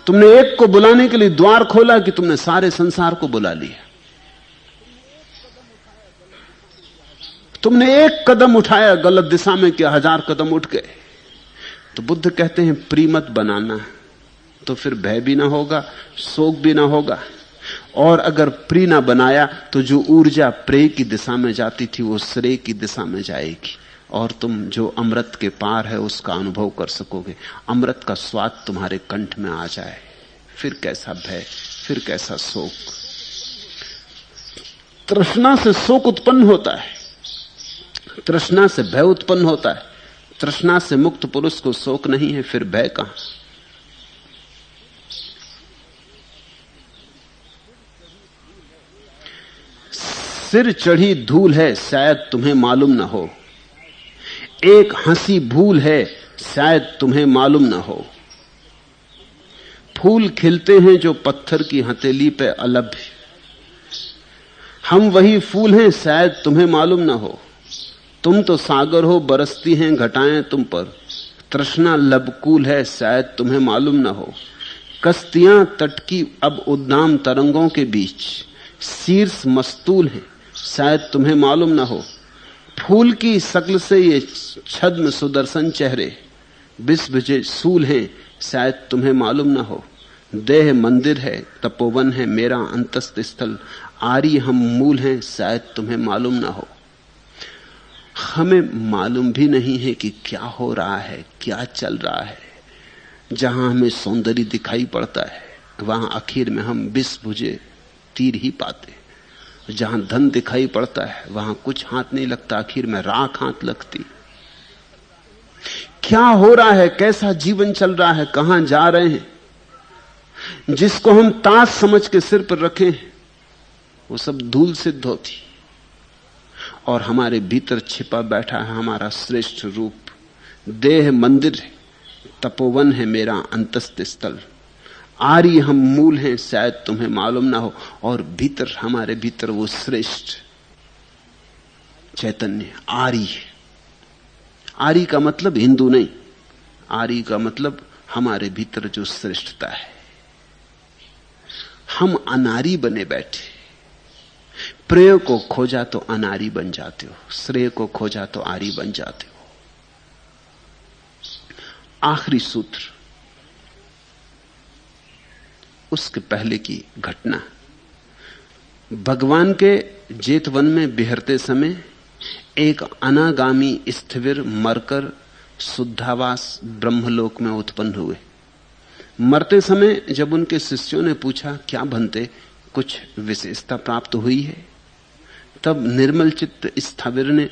तुमने एक को बुलाने के लिए द्वार खोला कि तुमने सारे संसार को बुला लिया। तुमने एक कदम उठाया गलत दिशा में, क्या 1000 कदम उठ गए। तो बुद्ध कहते हैं प्रिय मत बनाना, तो फिर भय भी ना होगा, शोक भी ना होगा। और अगर प्रिय ना बनाया तो जो ऊर्जा प्रेय की दिशा में जाती थी वो श्रेय की दिशा में जाएगी, और तुम जो अमृत के पार है उसका अनुभव कर सकोगे। अमृत का स्वाद तुम्हारे कंठ में आ जाए, फिर कैसा भय, फिर कैसा शोक। तृष्णा से शोक उत्पन्न होता है, तृष्णा से भय उत्पन्न होता है। तृष्णा से मुक्त पुरुष को शोक नहीं है, फिर भय कहां। सिर चढ़ी धूल है शायद तुम्हें मालूम न हो, एक हंसी भूल है शायद तुम्हें मालूम न हो। फूल खिलते हैं जो पत्थर की हथेली पे अलग, हम वही फूल हैं शायद तुम्हें मालूम न हो। तुम तो सागर हो, बरसती हैं घटाएं तुम पर, तृष्णा लबकूल है शायद तुम्हें मालूम न हो। कश्तियां तट की अब उद्दाम तरंगों के बीच, शीर्ष मस्तूल है शायद तुम्हें मालूम न हो। फूल की शक्ल से ये छद्म सुदर्शन चेहरे, बिस्भिजे सूल हैं शायद तुम्हें मालूम न हो। देह मंदिर है, तपोवन है मेरा अंतस्थ स्थल, आरी हम मूल हैं शायद तुम्हें मालूम न हो। हमें मालूम भी नहीं है कि क्या हो रहा है, क्या चल रहा है। जहां हमें सौंदर्य दिखाई पड़ता है वहां आखिर में हम बिस बुझे तीर ही पाते। जहां धन दिखाई पड़ता है वहां कुछ हाथ नहीं लगता, आखिर में राख हाथ लगती। क्या हो रहा है, कैसा जीवन चल रहा है, कहां जा रहे हैं। जिसको हम ताज समझ के सिर पर रखें वो सब धूल सिद्ध होती, और हमारे भीतर छिपा बैठा है हमारा श्रेष्ठ रूप। देह मंदिर है, तपोवन है मेरा अंतस्थ स्थल, आरी हम मूल हैं शायद तुम्हें मालूम ना हो। और भीतर, हमारे भीतर वो श्रेष्ठ चैतन्य आरी है। आरी का मतलब हिंदू नहीं, आरी का मतलब हमारे भीतर जो श्रेष्ठता है। हम अनारी बने बैठे, प्रेय को खोजा तो अनारी बन जाते हो, श्रेय को खोजा तो आरी बन जाते हो। आखिरी सूत्र, उसके पहले की घटना। भगवान के जेतवन में बिहरते समय एक अनागामी स्थिविर मरकर शुद्धावास ब्रह्मलोक में उत्पन्न हुए। मरते समय जब उनके शिष्यों ने पूछा क्या बनते, कुछ विशेषता प्राप्त हुई है, तब निर्मल चित्त स्थाविर ने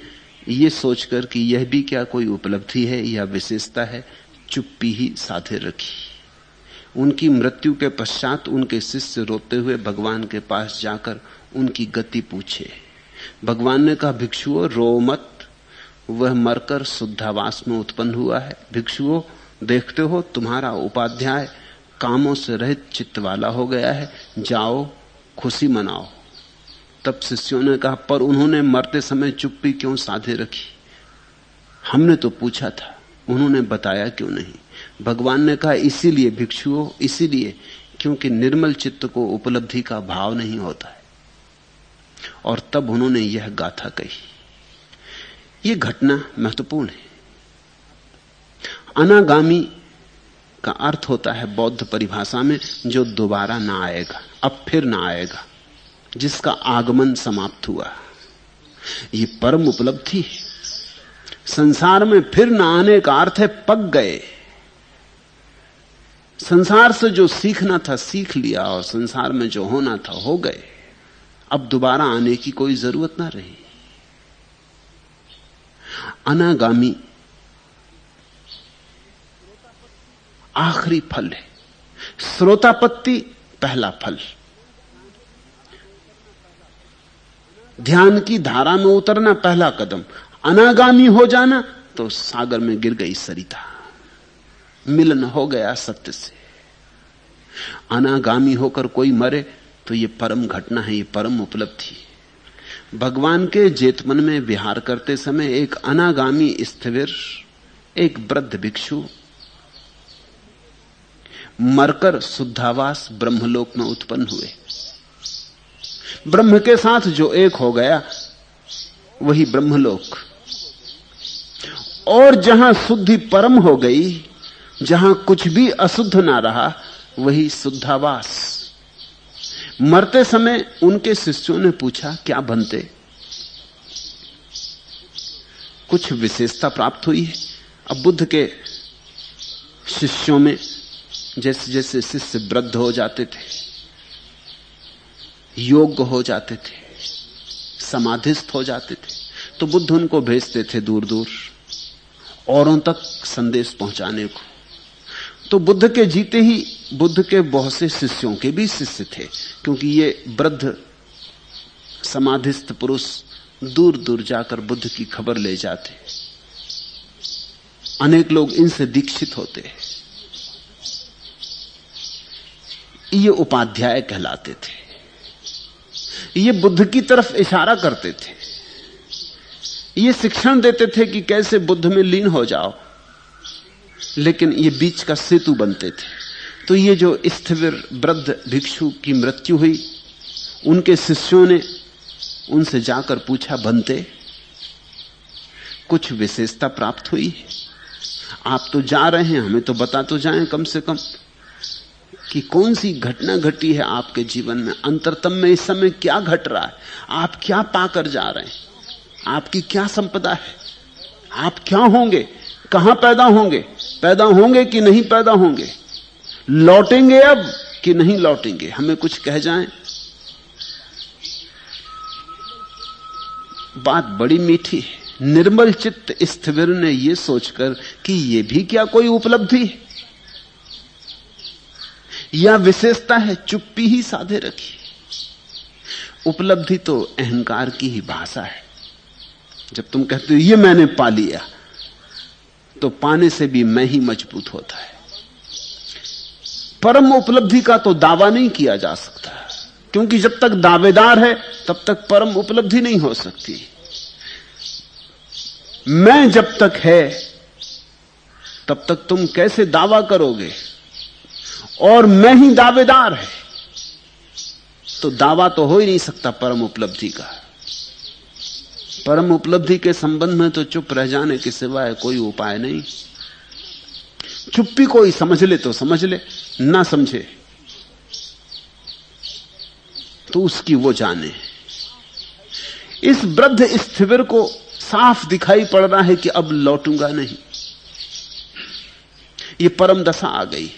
यह सोचकर कि यह भी क्या कोई उपलब्धि है या विशेषता है, चुप्पी ही साधे रखी। उनकी मृत्यु के पश्चात उनके शिष्य रोते हुए भगवान के पास जाकर उनकी गति पूछे। भगवान ने कहा, भिक्षुओं रो मत, वह मरकर शुद्धावास में उत्पन्न हुआ है। भिक्षुओं देखते हो तुम्हारा उपाध्याय कामों से रहित चित्त वाला हो गया है, जाओ खुशी मनाओ। तब शिष्यों ने कहा, पर उन्होंने मरते समय चुप्पी क्यों साधे रखी? हमने तो पूछा था, उन्होंने बताया क्यों नहीं? भगवान ने कहा, इसीलिए भिक्षुओं, इसीलिए क्योंकि निर्मल चित्त को उपलब्धि का भाव नहीं होता है। और तब उन्होंने यह गाथा कही। यह घटना महत्वपूर्ण है। अनागामी का अर्थ होता है बौद्ध परिभाषा में जो दोबारा ना आएगा, अब फिर ना आएगा, जिसका आगमन समाप्त हुआ। ये परम उपलब्धि है। संसार में फिर ना आने का अर्थ है पक गए। संसार से जो सीखना था सीख लिया, और संसार में जो होना था हो गए। अब दोबारा आने की कोई जरूरत ना रही। अनागामी आखिरी फल है, श्रोतापत्ति पहला फल। ध्यान की धारा में उतरना पहला कदम, अनागामी हो जाना तो सागर में गिर गई सरिता, मिलन हो गया सत्य से। अनागामी होकर कोई मरे तो यह परम घटना है, यह परम उपलब्धि। भगवान के जेतमन में विहार करते समय एक अनागामी स्थिविर, एक वृद्ध भिक्षु मरकर शुद्धावास ब्रह्मलोक में उत्पन्न हुए। ब्रह्म के साथ जो एक हो गया वही ब्रह्मलोक। और जहां शुद्धि परम हो गई, जहां कुछ भी अशुद्ध ना रहा, वही शुद्धावास। मरते समय उनके शिष्यों ने पूछा, क्या बनते? कुछ विशेषता प्राप्त हुई है। अब बुद्ध के शिष्यों में जैसे जैसे शिष्य वृद्ध हो जाते थे, योग्य हो जाते थे, समाधिस्थ हो जाते थे, तो बुद्ध उनको भेजते थे दूर दूर औरों तक संदेश पहुंचाने को। तो बुद्ध के जीते ही बुद्ध के बहुत से शिष्यों के भी शिष्य थे, क्योंकि ये वृद्ध समाधिस्थ पुरुष दूर दूर जाकर बुद्ध की खबर ले जाते। अनेक लोग इनसे दीक्षित होते। ये उपाध्याय कहलाते थे। ये बुद्ध की तरफ इशारा करते थे, ये शिक्षण देते थे कि कैसे बुद्ध में लीन हो जाओ, लेकिन ये बीच का सेतु बनते थे। तो ये जो स्थिविर वृद्ध भिक्षु की मृत्यु हुई, उनके शिष्यों ने उनसे जाकर पूछा, बनते कुछ विशेषता प्राप्त हुई? आप तो जा रहे हैं, हमें तो बता तो जाएं कम से कम कि कौन सी घटना घटी है आपके जीवन में, अंतरतम में इस समय क्या घट रहा है, आप क्या पाकर जा रहे हैं, आपकी क्या संपदा है, आप क्या होंगे, कहां पैदा होंगे कि नहीं पैदा होंगे, लौटेंगे अब कि नहीं लौटेंगे, हमें कुछ कह जाएं। बात बड़ी मीठी है। निर्मल चित्त स्थिविर ने यह सोचकर कि यह भी क्या कोई उपलब्धि है या विशेषता है, चुप्पी ही साधे रखी। उपलब्धि तो अहंकार की ही भाषा है। जब तुम कहते हो ये मैंने पा लिया, तो पाने से भी मैं ही मजबूत होता है। परम उपलब्धि का तो दावा नहीं किया जा सकता, क्योंकि जब तक दावेदार है तब तक परम उपलब्धि नहीं हो सकती। मैं जब तक है तब तक तुम कैसे दावा करोगे, और मैं ही दावेदार है, तो दावा तो हो ही नहीं सकता परम उपलब्धि का। परम उपलब्धि के संबंध में तो चुप रह जाने के सिवाय कोई उपाय नहीं। चुप्पी कोई समझ ले तो समझ ले, ना समझे तो उसकी वो जाने। इस वृद्ध स्थिविर को साफ दिखाई पड़ रहा है कि अब लौटूंगा नहीं, ये परम दशा आ गई।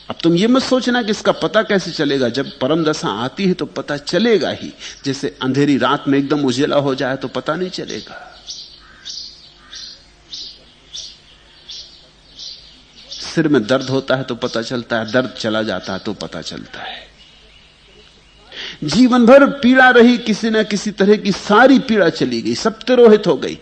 अब तुम ये मत सोचना कि इसका पता कैसे चलेगा। जब परम दशा आती है तो पता चलेगा ही। जैसे अंधेरी रात में एकदम उजेला हो जाए तो पता नहीं चलेगा। सिर में दर्द होता है तो पता चलता है, दर्द चला जाता है तो पता चलता है। जीवन भर पीड़ा रही, किसी न किसी तरह की सारी पीड़ा चली गई, सब तिरोहित हो गई,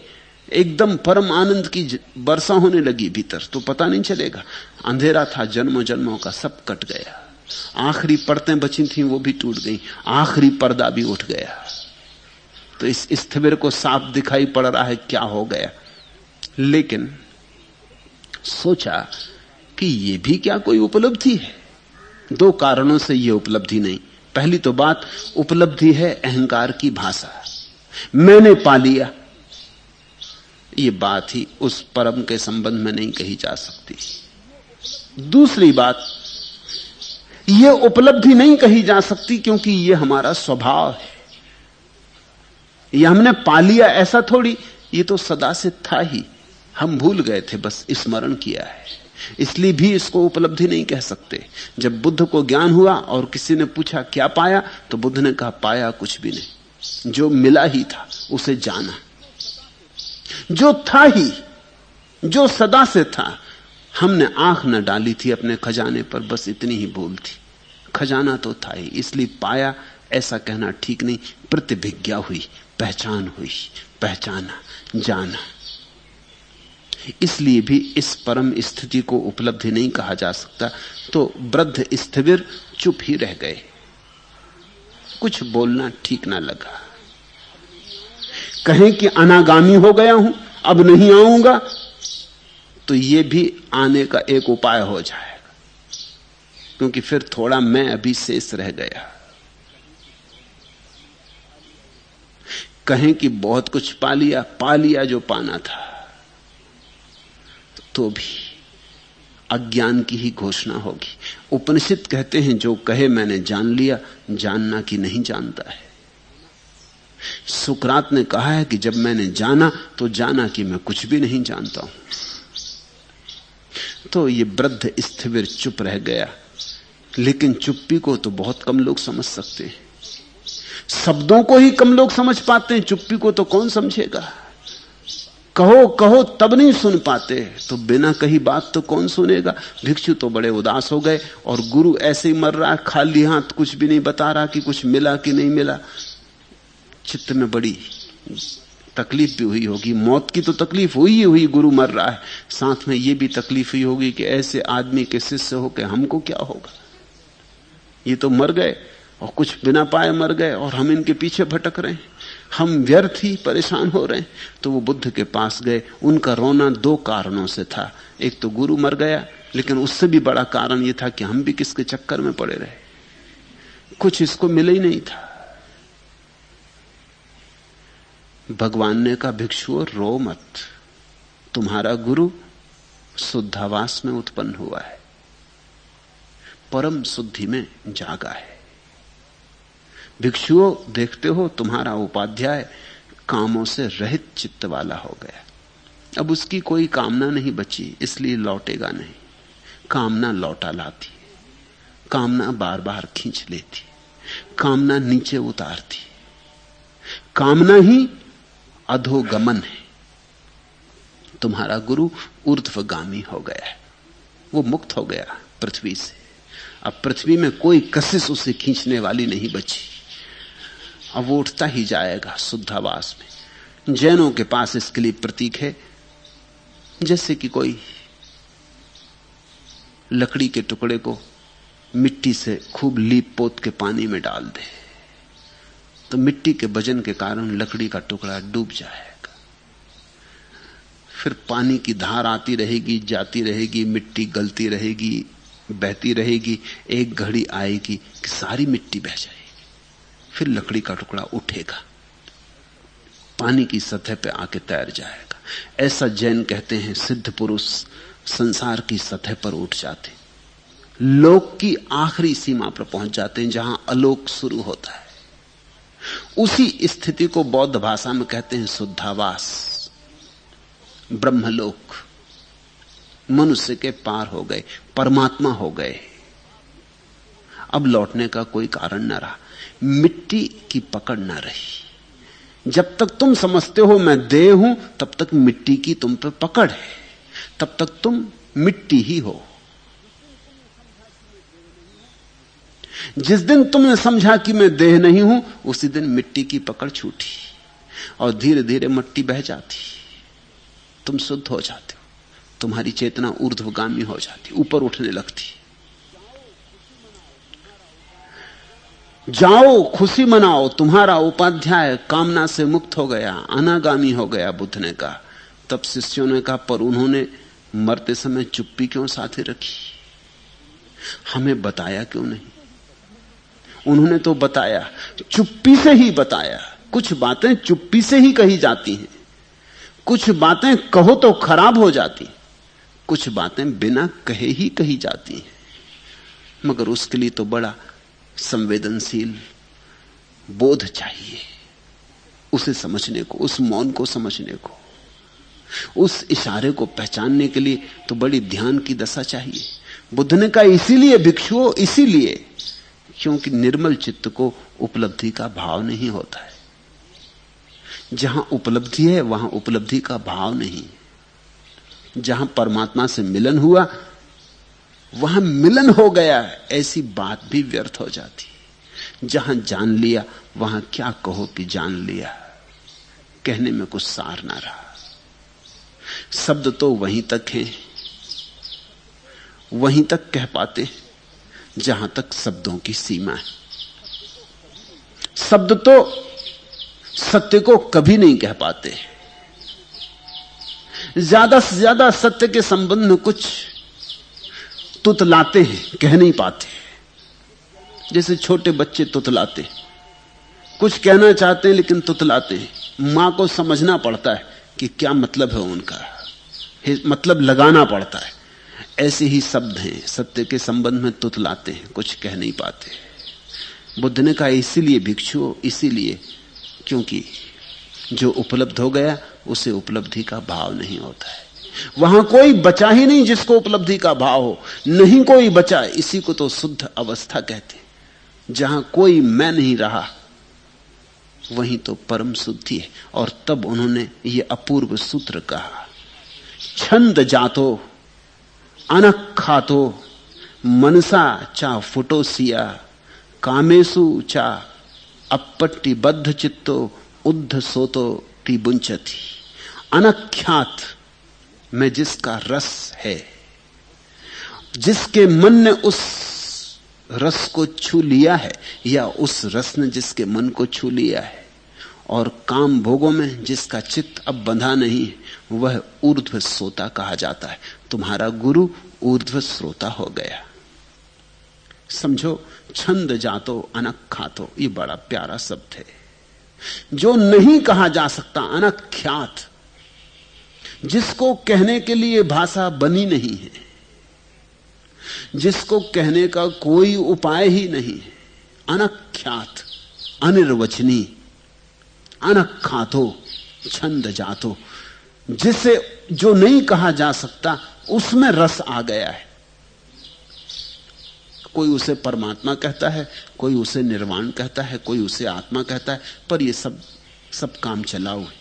एकदम परम आनंद की वर्षा होने लगी भीतर, तो पता नहीं चलेगा। अंधेरा था जन्मों जन्मों का, सब कट गया। आखिरी परतें बची थीं वो भी टूट गई, आखिरी पर्दा भी उठ गया। तो इस स्थिविर को साफ दिखाई पड़ रहा है क्या हो गया। लेकिन सोचा कि ये भी क्या कोई उपलब्धि है। दो कारणों से ये उपलब्धि नहीं। पहली तो बात, उपलब्धि है अहंकार की भाषा, मैंने पा लिया। ये बात ही उस परम के संबंध में नहीं कही जा सकती। दूसरी बात, ये उपलब्धि नहीं कही जा सकती क्योंकि ये हमारा स्वभाव है। ये हमने पा लिया ऐसा थोड़ी, ये तो सदा से था ही, हम भूल गए थे, बस स्मरण किया है। इसलिए भी इसको उपलब्धि नहीं कह सकते। जब बुद्ध को ज्ञान हुआ और किसी ने पूछा क्या पाया, तो बुद्ध ने कहा पाया कुछ भी नहीं, जो मिला ही था उसे जाना। जो था ही, जो सदा से था, हमने आंख न डाली थी अपने खजाने पर, बस इतनी ही भूल थी। खजाना तो था ही, इसलिए पाया ऐसा कहना ठीक नहीं। प्रतिभिज्ञा हुई, पहचान हुई, पहचाना, जाना। इसलिए भी इस परम स्थिति को उपलब्धि नहीं कहा जा सकता। तो वृद्ध स्थिविर चुप ही रह गए, कुछ बोलना ठीक ना लगा। कहें कि अनागामी हो गया हूं, अब नहीं आऊंगा, तो यह भी आने का एक उपाय हो जाएगा, क्योंकि फिर थोड़ा मैं अभी शेष रह गया। कहें कि बहुत कुछ पा लिया जो पाना था, तो भी अज्ञान की ही घोषणा होगी। उपनिषद कहते हैं जो कहे मैंने जान लिया, जानना कि नहीं जानता है। सुकरात ने कहा है कि जब मैंने जाना तो जाना कि मैं कुछ भी नहीं जानता हूं। तो ये वृद्ध स्थिर चुप रह गया, लेकिन चुप्पी को तो बहुत कम लोग समझ सकते हैं। शब्दों को ही कम लोग समझ पाते हैं, चुप्पी को तो कौन समझेगा। कहो कहो तब नहीं सुन पाते, तो बिना कही बात तो कौन सुनेगा। भिक्षु तो बड़े उदास हो गए, और गुरु ऐसे ही मर रहा है, खाली हाथ, कुछ भी नहीं बता रहा कि कुछ मिला कि नहीं मिला। चित्त में बड़ी तकलीफ भी हुई होगी। मौत की तो तकलीफ हुई ही हुई, गुरु मर रहा है, साथ में ये भी तकलीफ हुई होगी कि ऐसे आदमी के शिष्य होकर हमको क्या होगा। ये तो मर गए और कुछ बिना पाए मर गए, और हम इनके पीछे भटक रहे हैं, हम व्यर्थ ही परेशान हो रहे हैं। तो वो बुद्ध के पास गए। उनका रोना दो कारणों से था। एक तो गुरु मर गया, लेकिन उससे भी बड़ा कारण यह था कि हम भी किसके चक्कर में पड़े रहे, कुछ इसको मिले ही नहीं था। भगवान ने कहा, भिक्षुओं रो मत, तुम्हारा गुरु शुद्धावास में उत्पन्न हुआ है, परम शुद्धि में जागा है। भिक्षुओं देखते हो तुम्हारा उपाध्याय कामों से रहित चित्त वाला हो गया। अब उसकी कोई कामना नहीं बची, इसलिए लौटेगा नहीं। कामना लौटा लाती, कामना बार बार खींच लेती, कामना नीचे उतारती। कामना ही अधोगमन है। तुम्हारा गुरु ऊर्ध्वगामी हो गया है, वो मुक्त हो गया पृथ्वी से। अब पृथ्वी में कोई कशिश उसे खींचने वाली नहीं बची। अब वो उठता ही जाएगा शुद्धावास में। जैनों के पास इसके लिए प्रतीक है, जैसे कि कोई लकड़ी के टुकड़े को मिट्टी से खूब लीप पोत के पानी में डाल दे, तो मिट्टी के वजन के कारण लकड़ी का टुकड़ा डूब जाएगा। फिर पानी की धार आती रहेगी, जाती रहेगी, मिट्टी गलती रहेगी, बहती रहेगी। एक घड़ी आएगी कि सारी मिट्टी बह जाएगी, फिर लकड़ी का टुकड़ा उठेगा, पानी की सतह पे आके तैर जाएगा। ऐसा जैन कहते हैं सिद्ध पुरुष संसार की सतह पर उठ जाते, लोक की आखिरी सीमा पर पहुंच जाते हैं, जहां अलोक शुरू होता है। उसी स्थिति को बौद्ध भाषा में कहते हैं शुद्धावास, ब्रह्मलोक। मनुष्य के पार हो गए, परमात्मा हो गए। अब लौटने का कोई कारण न रहा, मिट्टी की पकड़ न रही। जब तक तुम समझते हो मैं देह हूं, तब तक मिट्टी की तुम पे पकड़ है, तब तक तुम मिट्टी ही हो। जिस दिन तुमने समझा कि मैं देह नहीं हूं, उसी दिन मिट्टी की पकड़ छूटी और धीरे धीरे मिट्टी बह जाती, तुम शुद्ध हो जाते हो, तुम्हारी चेतना ऊर्ध्वगामी हो जाती, ऊपर उठने लगती। जाओ खुशी मनाओ, तुम्हारा उपाध्याय कामना से मुक्त हो गया, अनागामी हो गया, बुद्ध ने कहा। तब शिष्यों ने कहा, पर उन्होंने मरते समय चुप्पी क्यों साथे रखी, हमें बताया क्यों नहीं? उन्होंने तो बताया, चुप्पी से ही बताया। कुछ बातें चुप्पी से ही कही जाती हैं, कुछ बातें कहो तो खराब हो जाती, कुछ बातें बिना कहे ही कही जाती हैं। मगर उसके लिए तो बड़ा संवेदनशील बोध चाहिए, उसे समझने को, उस मौन को समझने को, उस इशारे को पहचानने के लिए तो बड़ी ध्यान की दशा चाहिए। बुद्ध ने कहा इसीलिए भिक्षुओं, इसीलिए क्योंकि निर्मल चित्त को उपलब्धि का भाव नहीं होता है। जहां उपलब्धि है वहां उपलब्धि का भाव नहीं। जहां परमात्मा से मिलन हुआ वहां मिलन हो गया, ऐसी बात भी व्यर्थ हो जाती। जहां जान लिया वहां क्या कहो कि जान लिया, कहने में कुछ सार ना रहा। शब्द तो वहीं तक हैं, वहीं तक कह पाते जहां तक शब्दों की सीमा है। शब्द तो सत्य को कभी नहीं कह पाते। ज्यादा से ज्यादा सत्य के संबंध में कुछ तुतलाते हैं, कह नहीं पाते। जैसे छोटे बच्चे तुतलाते, कुछ कहना चाहते हैं लेकिन तुतलाते हैं। मां को समझना पड़ता है कि क्या मतलब है उनका, मतलब लगाना पड़ता है। ऐसे ही शब्द हैं, सत्य के संबंध में तुतलाते हैं, कुछ कह नहीं पाते। बुद्ध ने कहा इसीलिए भिक्षु, इसीलिए क्योंकि जो उपलब्ध हो गया उसे उपलब्धि का भाव नहीं होता है। वहां कोई बचा ही नहीं जिसको उपलब्धि का भाव हो, नहीं कोई बचा। इसी को तो शुद्ध अवस्था कहते हैं। जहां कोई मैं नहीं रहा वहीं तो परम शुद्धि है। और तब उन्होंने ये अपूर्व सूत्र कहा, छंद जातो अनखातो मनसा चा फुटोसिया कामेशु चा अपट्टिबद्ध चित्तो उद्ध सोतो तिबुंचति। अनख्यात में जिसका रस है, जिसके मन ने उस रस को छू लिया है या उस रस ने जिसके मन को छू लिया है, और काम भोगों में जिसका चित्त अब बंधा नहीं है, वह ऊर्ध्व श्रोता कहा जाता है। तुम्हारा गुरु ऊर्ध्व श्रोता हो गया। समझो, छंद जातो अनख्यातो, ये बड़ा प्यारा शब्द है जो नहीं कहा जा सकता। अनख्यात, जिसको कहने के लिए भाषा बनी नहीं है, जिसको कहने का कोई उपाय ही नहीं है। अनख्यात, अनिर्वचनीय, अनख्यातो, छंद जातो, जिसे जो नहीं कहा जा सकता उसमें रस आ गया है। कोई उसे परमात्मा कहता है, कोई उसे निर्वाण कहता है, कोई उसे आत्मा कहता है, पर ये सब काम चलाओ है।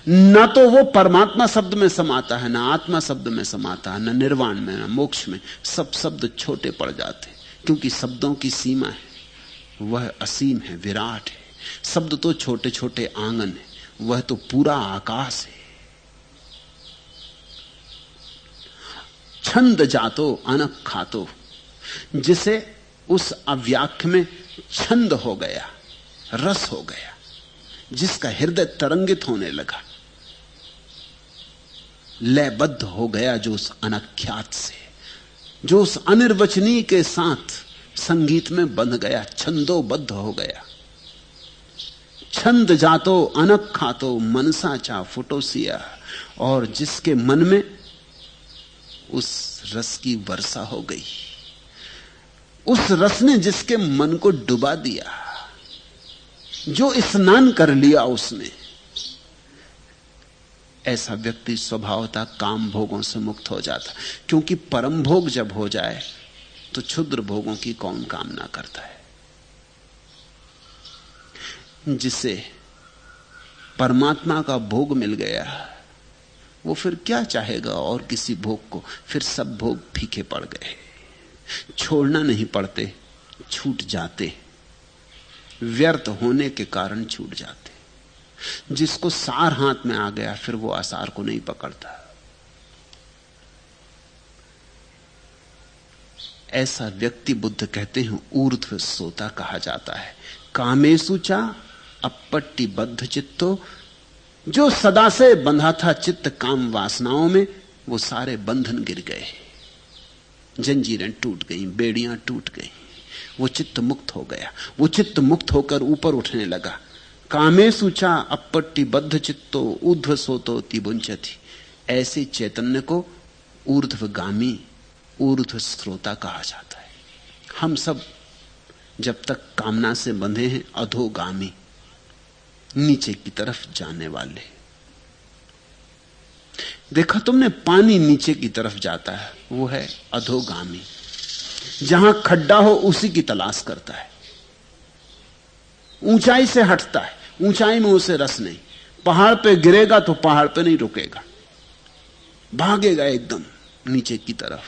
ना तो वो परमात्मा शब्द में समाता है, ना आत्मा शब्द में समाता है, ना निर्वाण में, ना मोक्ष में। सब शब्द छोटे पड़ जाते, क्योंकि शब्दों की सीमा है, वह असीम है, विराट है। शब्द तो छोटे छोटे आंगन है, वह तो पूरा आकाश है। छंद जातो अनख्यातो, जिसे उस अव्याख्य में छंद हो गया, रस हो गया, जिसका हृदय तरंगित होने लगा, लयबद्ध हो गया, जो उस अनख्यात से, जो उस अनिर्वचनीय के साथ संगीत में बंध गया, छंदोबद्ध हो गया। छंद जातो अनख्यातो मनसा चा फुटोसिया, और जिसके मन में उस रस की वर्षा हो गई, उस रस ने जिसके मन को डुबा दिया, जो स्नान कर लिया उसने। ऐसा व्यक्ति स्वभावतः काम भोगों से मुक्त हो जाता, क्योंकि परम भोग जब हो जाए तो क्षुद्र भोगों की कौन कामना करता है। जिसे परमात्मा का भोग मिल गया वो फिर क्या चाहेगा और किसी भोग को। फिर सब भोग फीके पड़ गए, छोड़ना नहीं पड़ते, छूट जाते, व्यर्थ होने के कारण छूट जाते। जिसको सार हाथ में आ गया फिर वो आसार को नहीं पकड़ता। ऐसा व्यक्ति बुद्ध कहते हैं ऊर्ध्व सोता कहा जाता है। कामेशु चा अपट्टिबद्ध चित्तो, जो सदा से बंधा था चित्त काम वासनाओं में, वो सारे बंधन गिर गए, जंजीरें टूट गईं, बेड़ियां टूट गईं, वो चित्त मुक्त हो गया। वो चित्त मुक्त होकर ऊपर उठने लगा। कामेशु चा अपट्टिबद्ध चित्तो ऊर्ध्व सोतो तिबुंचति। ऐसे चैतन्य को ऊर्ध्वगामी, ऊर्ध्व श्रोता कहा जाता है। हम सब जब तक कामना से बंधे हैं अधोगामी, नीचे की तरफ जाने वाले। देखा तुमने, पानी नीचे की तरफ जाता है, वो है अधोगामी। जहां खड्डा हो उसी की तलाश करता है, ऊंचाई से हटता है, ऊंचाई में उसे रस नहीं। पहाड़ पे गिरेगा तो पहाड़ पे नहीं रुकेगा, भागेगा एकदम नीचे की तरफ।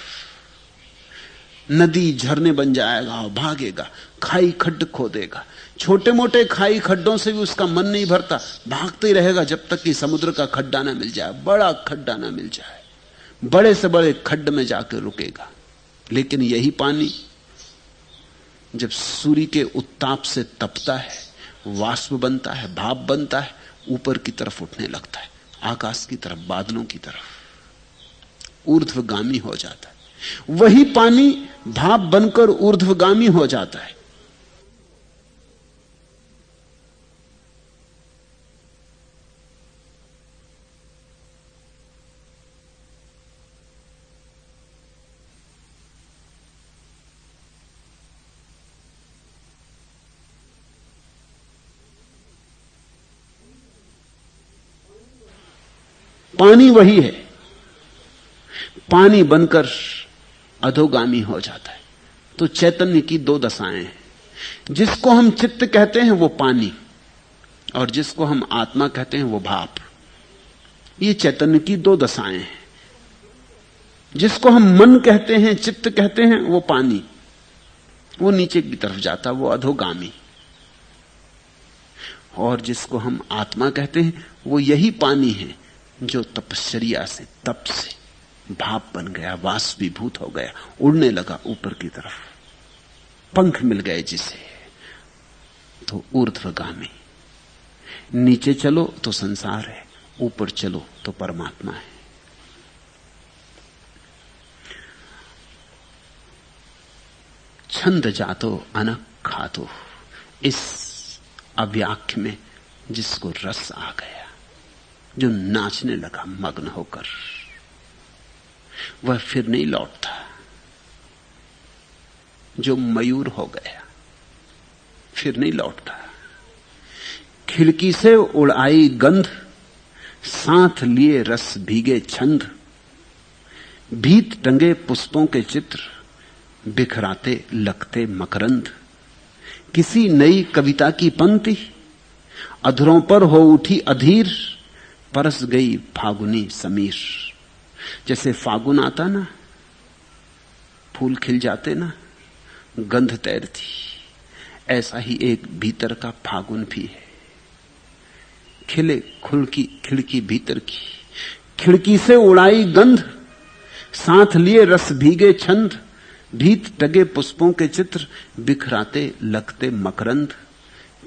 नदी झरने बन जाएगा और भागेगा, खाई खड्ड खोदेगा। छोटे मोटे खाई खड्डों से भी उसका मन नहीं भरता, भागते ही रहेगा जब तक कि समुद्र का खड्डा ना मिल जाए, बड़ा खड्डा ना मिल जाए। बड़े से बड़े खड्ड में जाकर रुकेगा। लेकिन यही पानी जब सूर्य के उत्ताप से तपता है, वाष्प बनता है, भाप बनता है, ऊपर की तरफ उठने लगता है, आकाश की तरफ, बादलों की तरफ ऊर्ध्वगामी हो जाता है। वही पानी भाप बनकर ऊर्ध्वगामी हो जाता है। पानी वही है, पानी बनकर अधोगामी हो जाता है। तो चैतन्य की दो दशाएं हैं, जिसको हम चित्त कहते हैं वो पानी, और जिसको हम आत्मा कहते हैं वो भाप। ये चैतन्य की दो दशाएं हैं। जिसको हम मन कहते हैं, चित्त कहते हैं, वो पानी, वो नीचे की तरफ जाता, वो अधोगामी। और जिसको हम आत्मा कहते हैं वो यही पानी है जो तपश्चर्या से, तप से भाप बन गया, वाष्पीभूत हो गया, उड़ने लगा ऊपर की तरफ, पंख मिल गए जिसे, तो ऊर्ध्वगामी। नीचे चलो तो संसार है, ऊपर चलो तो परमात्मा है। छंद जातो अनक खातो, इस अव्याख्य में जिसको रस आ गया, जो नाचने लगा मग्न होकर, वह फिर नहीं लौटता। जो मयूर हो गया फिर नहीं लौटता। खिड़की से उड़ाई गंध, साथ लिए रस भीगे छंद, भीत टंगे पुष्पों के चित्र, बिखराते लगते मकरंद। किसी नई कविता की पंक्ति, अधरों पर हो उठी अधीर, परस गई फागुनी समीर। जैसे फागुन आता ना, फूल खिल जाते ना, गंध तैरती, ऐसा ही एक भीतर का फागुन भी है। खिले खुल की खिड़की भीतर की, खिड़की से उड़ाई गंध, साथ लिए रस भीगे छंद, भीत टगे पुष्पों के चित्र, बिखराते लगते मकरंद।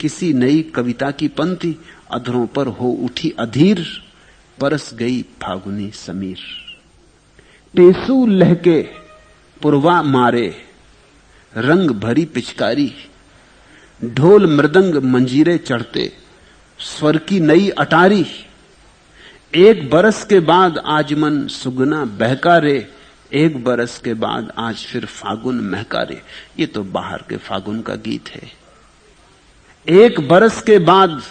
किसी नई कविता की पंक्ति, अधरों पर हो उठी अधीर, परस गई फागुनी समीर। टेसू लहके पुरवा मारे, रंग भरी पिचकारी, ढोल मृदंग मंजीरे चढ़ते, स्वर की नई अटारी। एक बरस के बाद आज मन सुगना बहका रे, एक बरस के बाद आज फिर फागुन महका रे। ये तो बाहर के फागुन का गीत है। एक बरस के बाद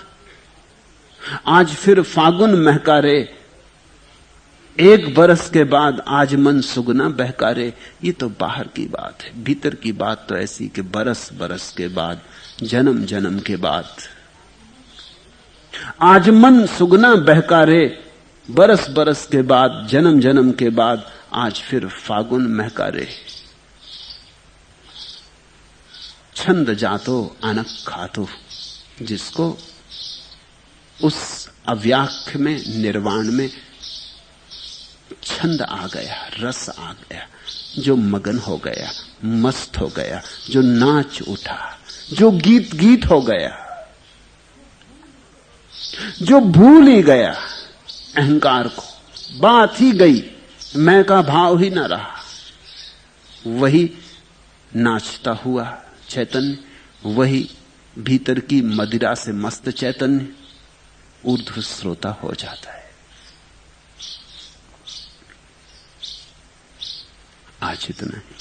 आज फिर फागुन महका रे, एक बरस के बाद आज मन सुगना बहका रे। ये तो बाहर की बात है। भीतर की बात तो ऐसी कि बरस बरस के बाद, जन्म जन्म के बाद, आज मन सुगना बहका रे, बरस बरस के बाद, जन्म जन्म के बाद, आज फिर फागुन महका रे। छंद जातो अनक खातो, जिसको उस अव्याख्य में, निर्वाण में छंद आ गया, रस आ गया, जो मगन हो गया, मस्त हो गया, जो नाच उठा, जो गीत गीत हो गया, जो भूल ही गया अहंकार को, बात ही गई, मैं का भाव ही ना रहा, वही नाचता हुआ चैतन्य, वही भीतर की मदिरा से मस्त चैतन्य ऊर्ध्व श्रोता हो जाता है। आज इतना ही।